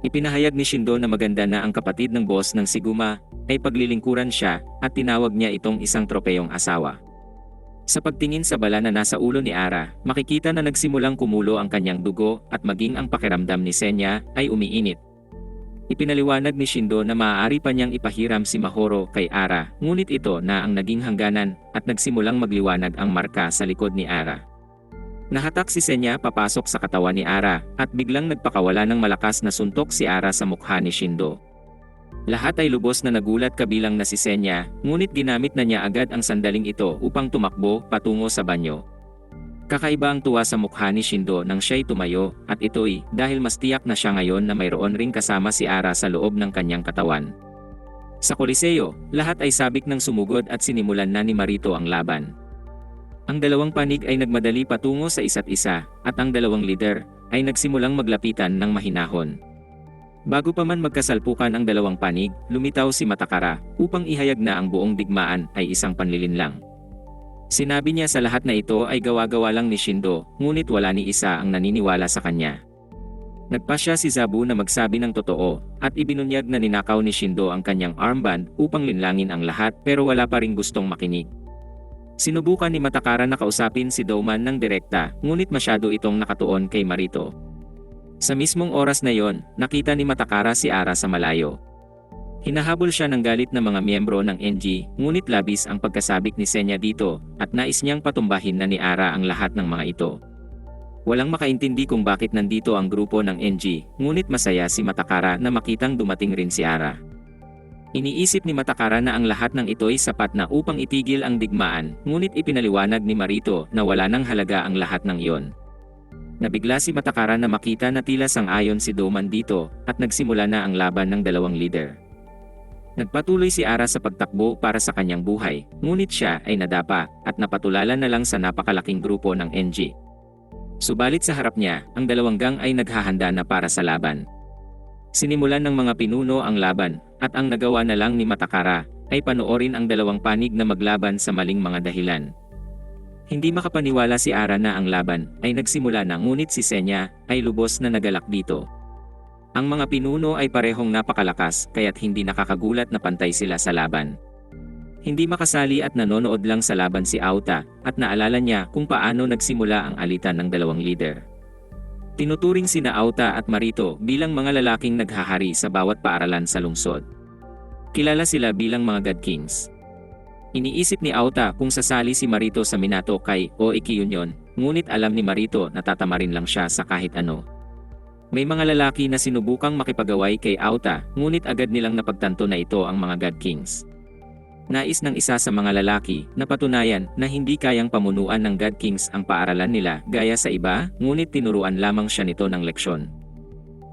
Ipinahayag ni Shindo na maganda na ang kapatid ng boss ng Siguma ay paglilingkuran siya at tinawag niya itong isang tropeyong asawa. Sa pagtingin sa bala na nasa ulo ni Ara, makikita na nagsimulang kumulo ang kanyang dugo at maging ang pakiramdam ni Senya ay umiinit. Ipinaliwanag ni Shindo na maaari pa niyang ipahiram si Mahoro kay Ara, ngunit ito na ang naging hangganan at nagsimulang magliwanag ang marka sa likod ni Ara. Nahatak si Senya papasok sa katawan ni Ara at biglang nagpakawala ng malakas na suntok si Ara sa mukha ni Shindo. Lahat ay lubos na nagulat kabilang na si Senya, ngunit ginamit na niya agad ang sandaling ito upang tumakbo patungo sa banyo. Kakaiba ang tuwa sa mukha ni Shindo nang siya'y tumayo, at ito'y dahil mas tiyak na siya ngayon na mayroon ring kasama si Ara sa loob ng kanyang katawan. Sa Coliseo, lahat ay sabik ng sumugod at sinimulan na ni Marito ang laban. Ang dalawang panig ay nagmadali patungo sa isa't isa, at ang dalawang leader ay nagsimulang maglapitan ng mahinahon. Bago pa man magkasalpukan ang dalawang panig, lumitaw si Matakara upang ihayag na ang buong digmaan ay isang panlilinlang. Sinabi niya sa lahat na ito ay gawa-gawa lang ni Shindo, ngunit wala ni isa ang naniniwala sa kanya. Nagpasya si Zabu na magsabi ng totoo, at ibinunyag na ninakaw ni Shindo ang kanyang armband upang linlangin ang lahat pero wala pa ring gustong makinig. Sinubukan ni Matakara na kausapin si Douman ng direkta, ngunit masyado itong nakatuon kay Marito. Sa mismong oras na yon, nakita ni Matakara si Ara sa malayo. Hinahabol siya ng galit ng mga miyembro ng NG, ngunit labis ang pagkasabik ni Senya dito, at nais niyang patumbahin na ni Ara ang lahat ng mga ito. Walang makaintindi kung bakit nandito ang grupo ng NG, ngunit masaya si Matakara na makitang dumating rin si Ara. Iniisip ni Matakara na ang lahat ng ito'y sapat na upang itigil ang digmaan, ngunit ipinaliwanag ni Marito na wala nang halaga ang lahat ng iyon. Nabigla si Matakara na makita na tila sang-ayon si Douman dito, at nagsimula na ang laban ng dalawang leader. Nagpatuloy si Ara sa pagtakbo para sa kanyang buhay, ngunit siya ay nadapa, at napatulala na lang sa napakalaking grupo ng NG. Subalit sa harap niya, ang dalawang gang ay naghahanda na para sa laban. Sinimulan ng mga pinuno ang laban, at ang nagawa na lang ni Matakara ay panoorin ang dalawang panig na maglaban sa maling mga dahilan. Hindi makapaniwala si Ara na ang laban ay nagsimula na, ngunit si Senya ay lubos na nagalak dito. Ang mga pinuno ay parehong napakalakas kaya't hindi nakakagulat na pantay sila sa laban. Hindi makasali at nanonood lang sa laban si Auta, at naalala niya kung paano nagsimula ang alitan ng dalawang leader. Tinuturing sina Auta at Marito bilang mga lalaking naghahari sa bawat paaralan sa lungsod. Kilala sila bilang mga God Kings. Iniisip ni Auta kung sasali si Marito sa Minato Kai o Iki-Union, ngunit alam ni Marito na tatamarin lang siya sa kahit ano. May mga lalaki na sinubukang makipagaway kay Auta, ngunit agad nilang napagtanto na ito ang mga God Kings. Nais ng isa sa mga lalaki na patunayan na hindi kayang pamunuan ng God Kings ang paaralan nila gaya sa iba, ngunit tinuruan lamang siya nito ng leksyon.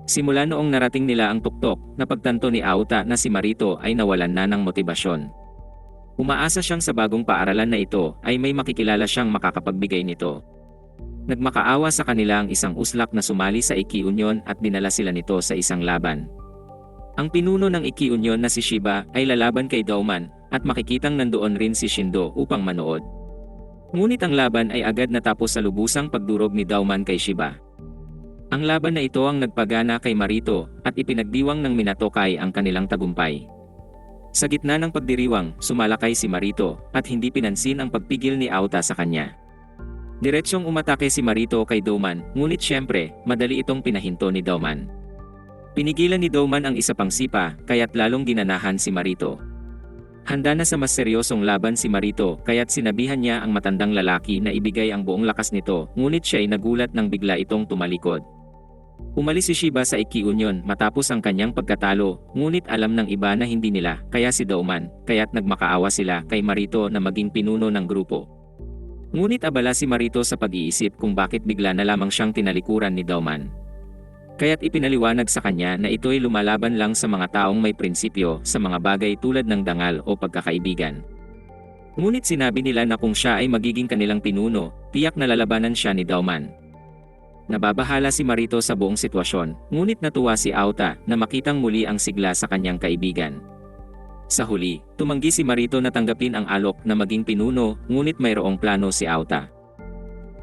Simula noong narating nila ang tuktok, napagtanto ni Auta na si Marito ay nawalan na ng motibasyon. Umaasa siyang sa bagong paaralan na ito ay may makikilala siyang makakapagbigay nito. Nagmakaawa sa kanila ang isang uslak na sumali sa Iki-Union at dinala sila nito sa isang laban. Ang pinuno ng Iki-Union na si Shiba ay lalaban kay Douman, at makikitang nandoon rin si Shindo upang manood. Ngunit ang laban ay agad natapos sa lubusang pagdurog ni Douman kay Shiba. Ang laban na ito ang nagpagana kay Marito, at ipinagdiwang ng Minato Kai ang kanilang tagumpay. Sa gitna ng pagdiriwang, sumalakay si Marito, at hindi pinansin ang pagpigil ni Auta sa kanya. Diretsyong umatake si Marito kay Douman, ngunit syempre, madali itong pinahinto ni Douman. Pinigilan ni Douman ang isa pang sipa, kaya't lalong ginanahan si Marito. Handa na sa mas seryosong laban si Marito, kaya't sinabihan niya ang matandang lalaki na ibigay ang buong lakas nito, ngunit siya ay nagulat nang bigla itong tumalikod. Umalis si Shiba sa Iki-Union matapos ang kanyang pagkatalo, ngunit alam ng iba na hindi nila, kaya si Douman, kaya't nagmakaawa sila kay Marito na maging pinuno ng grupo. Ngunit abala si Marito sa pag-iisip kung bakit bigla na lamang siyang tinalikuran ni Douman. Kaya't ipinaliwanag sa kanya na ito'y lumalaban lang sa mga taong may prinsipyo sa mga bagay tulad ng dangal o pagkakaibigan. Ngunit sinabi nila na kung siya ay magiging kanilang pinuno, tiyak na lalabanan siya ni Douman. Nababahala si Marito sa buong sitwasyon, ngunit natuwa si Auta na makitang muli ang sigla sa kanyang kaibigan. Sa huli, tumanggi si Marito na tanggapin ang alok na maging pinuno, ngunit mayroong plano si Auta.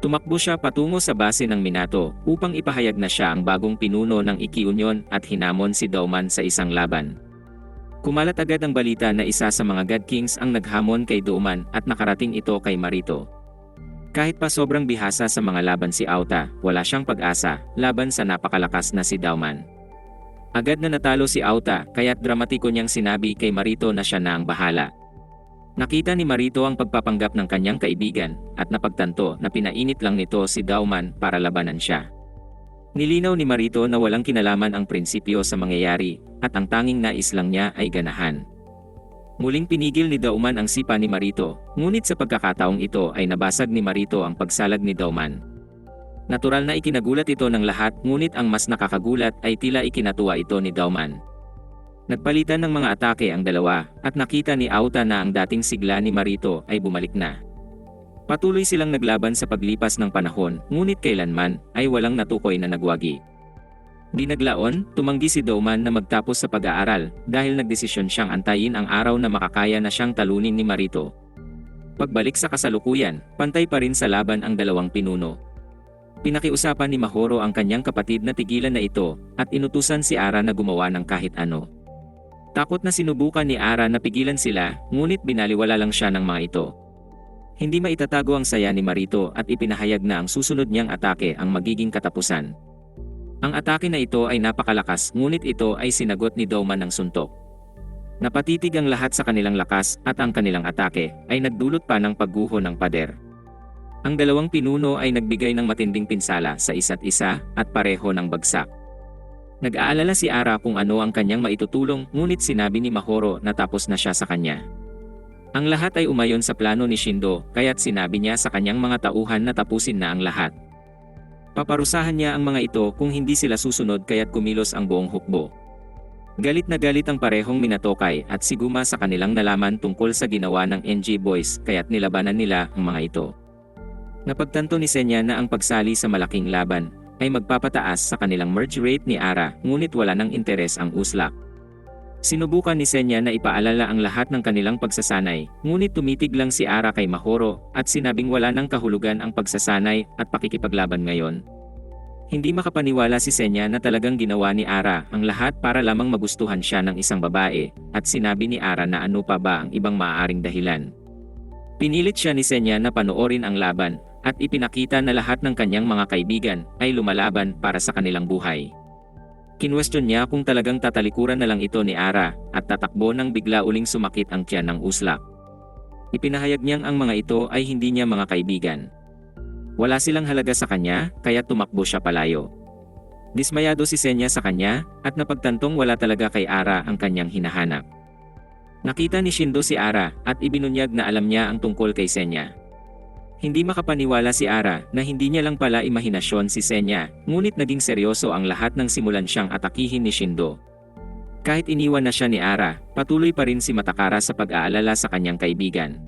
Tumakbo siya patungo sa base ng Minato upang ipahayag na siya ang bagong pinuno ng Iki-Union at hinamon si Douman sa isang laban. Kumalat agad ang balita na isa sa mga God Kings ang naghamon kay Douman at nakarating ito kay Marito. Kahit pa sobrang bihasa sa mga laban si Auta, wala siyang pag-asa laban sa napakalakas na si Douman. Agad na natalo si Auta kaya't dramatiko niyang sinabi kay Marito na siya na ang bahala. Nakita ni Marito ang pagpapanggap ng kanyang kaibigan at napagtanto na pinainit lang nito si Douman para labanan siya. Nilinaw ni Marito na walang kinalaman ang prinsipyo sa mangyayari at ang tanging nais lang niya ay ganahan. Muling pinigil ni Douman ang sipa ni Marito, ngunit sa pagkakataong ito ay nabasag ni Marito ang pagsalag ni Douman. Natural na ikinagulat ito ng lahat, ngunit ang mas nakakagulat ay tila ikinatuwa ito ni Douman. Nagpalitan ng mga atake ang dalawa, at nakita ni Auta na ang dating sigla ni Marito ay bumalik na. Patuloy silang naglaban sa paglipas ng panahon, ngunit kailanman ay walang natukoy na nagwagi. Di naglaon, tumanggi si Douman na magtapos sa pag-aaral dahil nagdesisyon siyang antayin ang araw na makakaya na siyang talunin ni Marito. Pagbalik sa kasalukuyan, pantay pa rin sa laban ang dalawang pinuno. Pinakiusapan ni Mahoro ang kanyang kapatid na tigilan na ito at inutusan si Ara na gumawa ng kahit ano. Takot na sinubukan ni Ara na pigilan sila, ngunit binaliwala lang siya ng mga ito. Hindi maitatago ang saya ni Marito at ipinahayag na ang susunod niyang atake ang magiging katapusan. Ang atake na ito ay napakalakas, ngunit ito ay sinagot ni Douman ng suntok. Napatitig ang lahat sa kanilang lakas at ang kanilang atake ay nagdulot pa ng pagguho ng pader. Ang dalawang pinuno ay nagbigay ng matinding pinsala sa isa't isa at pareho ng bagsak. Nag-aalala si Ara kung ano ang kanyang maitutulong, ngunit sinabi ni Mahoro na tapos na siya sa kanya. Ang lahat ay umayon sa plano ni Shindo, kaya't sinabi niya sa kanyang mga tauhan na tapusin na ang lahat. Paparusahan niya ang mga ito kung hindi sila susunod, kaya't kumilos ang buong hukbo. Galit na galit ang parehong Minatokay at Siguma sa kanilang nalaman tungkol sa ginawa ng NG Boys, kaya't nilabanan nila ang mga ito. Napagtanto ni Senya na ang pagsali sa malaking laban ay magpapataas sa kanilang merge rate ni Ara, ngunit wala ng interes ang Uslak. Sinubukan ni Senya na ipaalala ang lahat ng kanilang pagsasanay, ngunit tumitig lang si Ara kay Mahoro at sinabing wala ng kahulugan ang pagsasanay at pakikipaglaban ngayon. Hindi makapaniwala si Senya na talagang ginawa ni Ara ang lahat para lamang magustuhan siya ng isang babae, at sinabi ni Ara na ano pa ba ang ibang maaaring dahilan. Pinilit siya ni Senya na panoorin ang laban, at ipinakita na lahat ng kanyang mga kaibigan ay lumalaban para sa kanilang buhay. Kinwestiyon niya kung talagang tatalikuran na lang ito ni Ara at tatakbo nang bigla uling sumakit ang tiyan ng Uslak. Ipinahayag niyang ang mga ito ay hindi niya mga kaibigan. Wala silang halaga sa kanya, kaya tumakbo siya palayo. Dismayado si Senya sa kanya at napagtantong wala talaga kay Ara ang kanyang hinahanap. Nakita ni Shindo si Ara at ibinunyag na alam niya ang tungkol kay Senya. Hindi makapaniwala si Ara na hindi niya lang pala imahinasyon si Senya, ngunit naging seryoso ang lahat nang simulan siyang atakihin ni Shindo. Kahit iniwan na siya ni Ara, patuloy pa rin si Matakara sa pag-aalala sa kanyang kaibigan.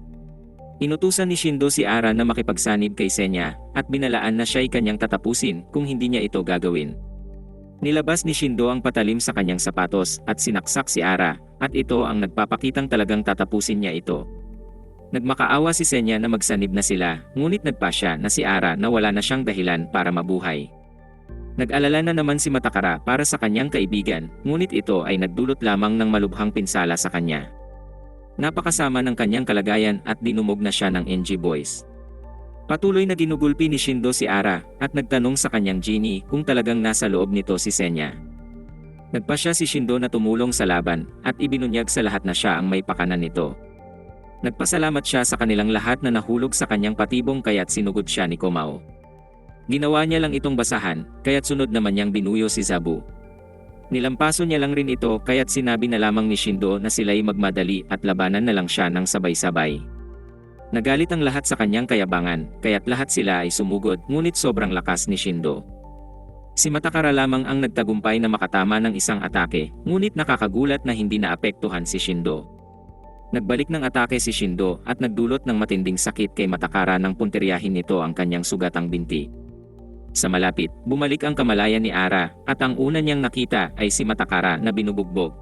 Inutusan ni Shindo si Ara na makipagsanib kay Senya at binalaan na siya'y kanyang tatapusin kung hindi niya ito gagawin. Nilabas ni Shindo ang patalim sa kanyang sapatos at sinaksak si Ara, at ito ang nagpapakitang talagang tatapusin niya ito. Nagmakaawa si Senya na magsanib na sila, ngunit nagpasya na si Ara na wala na siyang dahilan para mabuhay. Nag-alala na naman si Matakara para sa kanyang kaibigan, ngunit ito ay nagdulot lamang ng malubhang pinsala sa kanya. Napakasama ng kanyang kalagayan at dinumog na siya ng NG Boys. Patuloy na ginugulpi ni Shindo si Ara at nagtanong sa kanyang genie kung talagang nasa loob nito si Senya. Nagpasya si Shindo na tumulong sa laban at ibinunyag sa lahat na siya ang may pakanan nito. Nagpasalamat siya sa kanilang lahat na nahulog sa kanyang patibong, kaya't sinugod siya ni Komao. Ginawa niya lang itong basahan, kaya't sunod naman niyang binuyo si Zabu. Nilampaso niya lang rin ito, kaya't sinabi na lamang ni Shindo na sila'y magmadali at labanan na lang siya ng sabay-sabay. Nagalit ang lahat sa kanyang kayabangan, kaya't lahat sila ay sumugod, ngunit sobrang lakas ni Shindo. Si Matakara lamang ang nagtagumpay na makatama ng isang atake, ngunit nakakagulat na hindi naapektuhan si Shindo. Nagbalik ng atake si Shindo at nagdulot ng matinding sakit kay Matakara nang punteryahin nito ang kanyang sugatang binti. Sa malapit, bumalik ang kamalayan ni Ara at ang una niyang nakita ay si Matakara na binubugbog.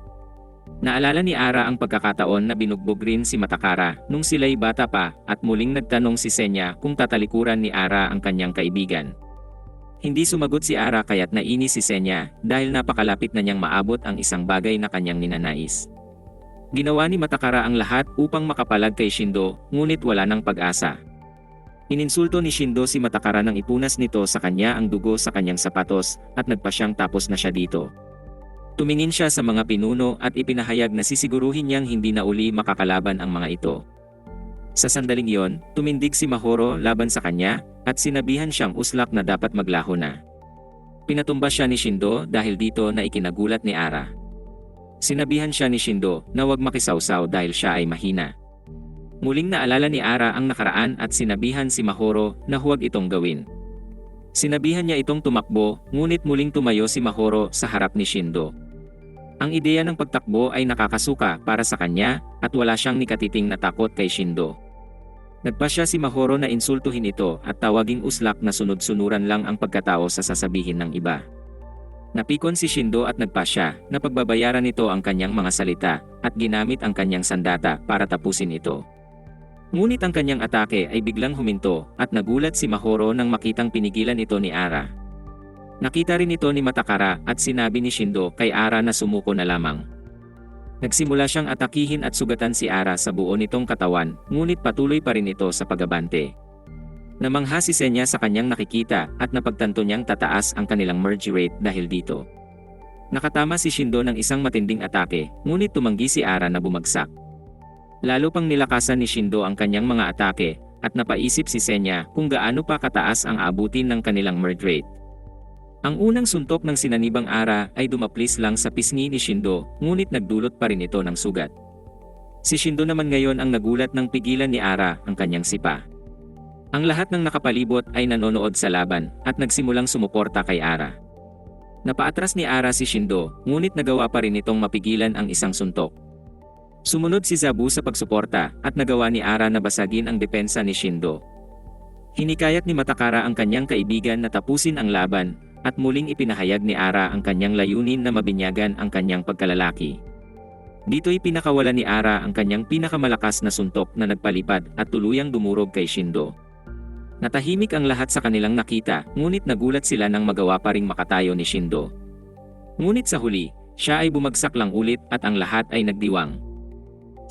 Naalala ni Ara ang pagkakataon na binugbog rin si Matakara nung sila'y bata pa, at muling nagtanong si Senya kung tatalikuran ni Ara ang kanyang kaibigan. Hindi sumagot si Ara, kaya't nainis si Senya dahil napakalapit na niyang maabot ang isang bagay na kanyang ninanais. Ginawa ni Matakara ang lahat upang makapalag kay Shindo, ngunit wala ng pag-asa. Ininsulto ni Shindo si Matakara nang ipunas nito sa kanya ang dugo sa kanyang sapatos at nagpasyang tapos na siya dito. Tumingin siya sa mga pinuno at ipinahayag na sisiguruhin niyang hindi na uli makakalaban ang mga ito. Sa sandaling yon, tumindig si Mahoro laban sa kanya at sinabihan siyang Uslak na dapat maglaho na. Pinatumba siya ni Shindo dahil dito na ikinagulat ni Ara. Sinabihan siya ni Shindo na huwag makisawsaw dahil siya ay mahina. Muling naalala ni Ara ang nakaraan at sinabihan si Mahoro na huwag itong gawin. Sinabihan niya itong tumakbo, ngunit muling tumayo si Mahoro sa harap ni Shindo. Ang ideya ng pagtakbo ay nakakasuka para sa kanya at wala siyang nikatiting na takot kay Shindo. Nagpasya si Mahoro na insultuhin ito at tawaging uslak na sunod-sunuran lang ang pagkatao sa sasabihin ng iba. Napikon si Shindo at nagpasya na pagbabayaran nito ang kanyang mga salita at ginamit ang kanyang sandata para tapusin ito. Ngunit ang kanyang atake ay biglang huminto at nagulat si Mahoro nang makitang pinigilan ito ni Ara. Nakita rin ito ni Matakara at sinabi ni Shindo kay Ara na sumuko na lamang. Nagsimula siyang atakihin at sugatan si Ara sa buo nitong katawan, ngunit patuloy pa rin ito sa pagabante. Namangha si Senya sa kanyang nakikita at napagtanto niyang tataas ang kanilang merge rate dahil dito. Nakatama si Shindo ng isang matinding atake, ngunit tumanggi si Ara na bumagsak. Lalo pang nilakasan ni Shindo ang kanyang mga atake, at napaisip si Senya kung gaano pa kataas ang aabutin ng kanilang merge rate. Ang unang suntok ng sinanibang Ara ay dumaplis lang sa pisngi ni Shindo, ngunit nagdulot pa rin ito ng sugat. Si Shindo naman ngayon ang nagulat nang pigilan ni Ara ang kanyang sipa. Ang lahat ng nakapalibot ay nanonood sa laban at nagsimulang sumuporta kay Ara. Napaatras ni Ara si Shindo, ngunit nagawa pa rin itong mapigilan ang isang suntok. Sumunod si Zabu sa pagsuporta at nagawa ni Ara na basagin ang depensa ni Shindo. Hinikayat ni Matakara ang kanyang kaibigan na tapusin ang laban at muling ipinahayag ni Ara ang kanyang layunin na mabinyagan ang kanyang pagkalalaki. Dito'y pinakawala ni Ara ang kanyang pinakamalakas na suntok na nagpalipad at tuluyang dumurog kay Shindo. Natahimik ang lahat sa kanilang nakita, ngunit nagulat sila nang magawa pa ring makatayo ni Shindo. Ngunit sa huli, siya ay bumagsak lang ulit at ang lahat ay nagdiwang.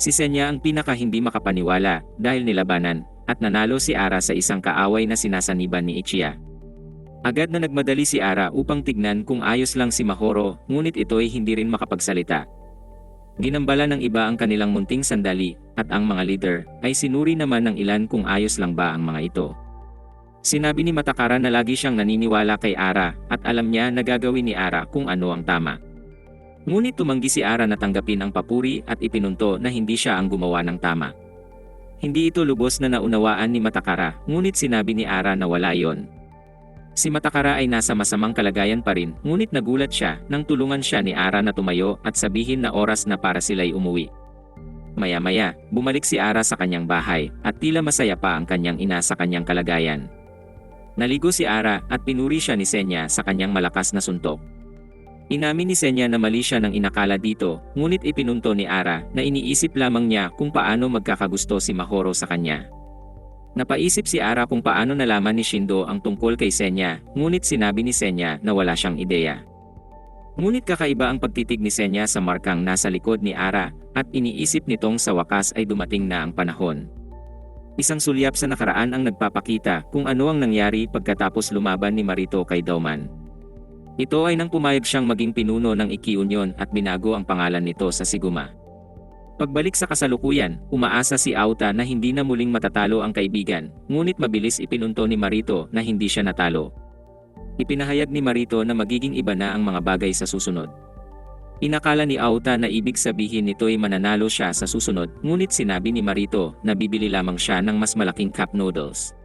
Si Senya ang pinaka hindi makapaniwala dahil nilabanan at nanalo si Ara sa isang kaaway na sinasaniban ni Ichiya. Agad na nagmadali si Ara upang tignan kung ayos lang si Mahoro, ngunit ito'y hindi rin makapagsalita. Ginambala ng iba ang kanilang munting sandali at ang mga leader ay sinuri naman ng ilan kung ayos lang ba ang mga ito. Sinabi ni Matakara na lagi siyang naniniwala kay Ara at alam niya na gagawin ni Ara kung ano ang tama. Ngunit tumanggi si Ara na tanggapin ang papuri at ipinunto na hindi siya ang gumawa ng tama. Hindi ito lubos na naunawaan ni Matakara, ngunit sinabi ni Ara na wala iyon. Si Matakara ay nasa masamang kalagayan pa rin, ngunit nagulat siya nang tulungan siya ni Ara na tumayo at sabihin na oras na para sila'y umuwi. Maya-maya, bumalik si Ara sa kanyang bahay at tila masaya pa ang kanyang ina sa kanyang kalagayan. Naligo si Ara at pinuri siya ni Senya sa kanyang malakas na suntok. Inamin ni Senya na mali siya ng inakala dito, ngunit ipinunto ni Ara na iniisip lamang niya kung paano magkakagusto si Mahoro sa kanya. Napaisip si Ara kung paano nalaman ni Shindo ang tungkol kay Senya, ngunit sinabi ni Senya na wala siyang ideya. Ngunit kakaiba ang pagtitig ni Senya sa markang nasa likod ni Ara at iniisip nitong sa wakas ay dumating na ang panahon. Isang sulyap sa nakaraan ang nagpapakita kung ano ang nangyari pagkatapos lumaban ni Marito kay Dauman. Ito ay nang pumayag siyang maging pinuno ng Iki-Union at binago ang pangalan nito sa Siguma. Pagbalik sa kasalukuyan, umaasa si Auta na hindi na muling matatalo ang kaibigan, ngunit mabilis ipinunto ni Marito na hindi siya natalo. Ipinahayag ni Marito na magiging iba na ang mga bagay sa susunod. Inakala ni Auta na ibig sabihin nito'y mananalo siya sa susunod, ngunit sinabi ni Marito na bibili lamang siya ng mas malaking cup noodles.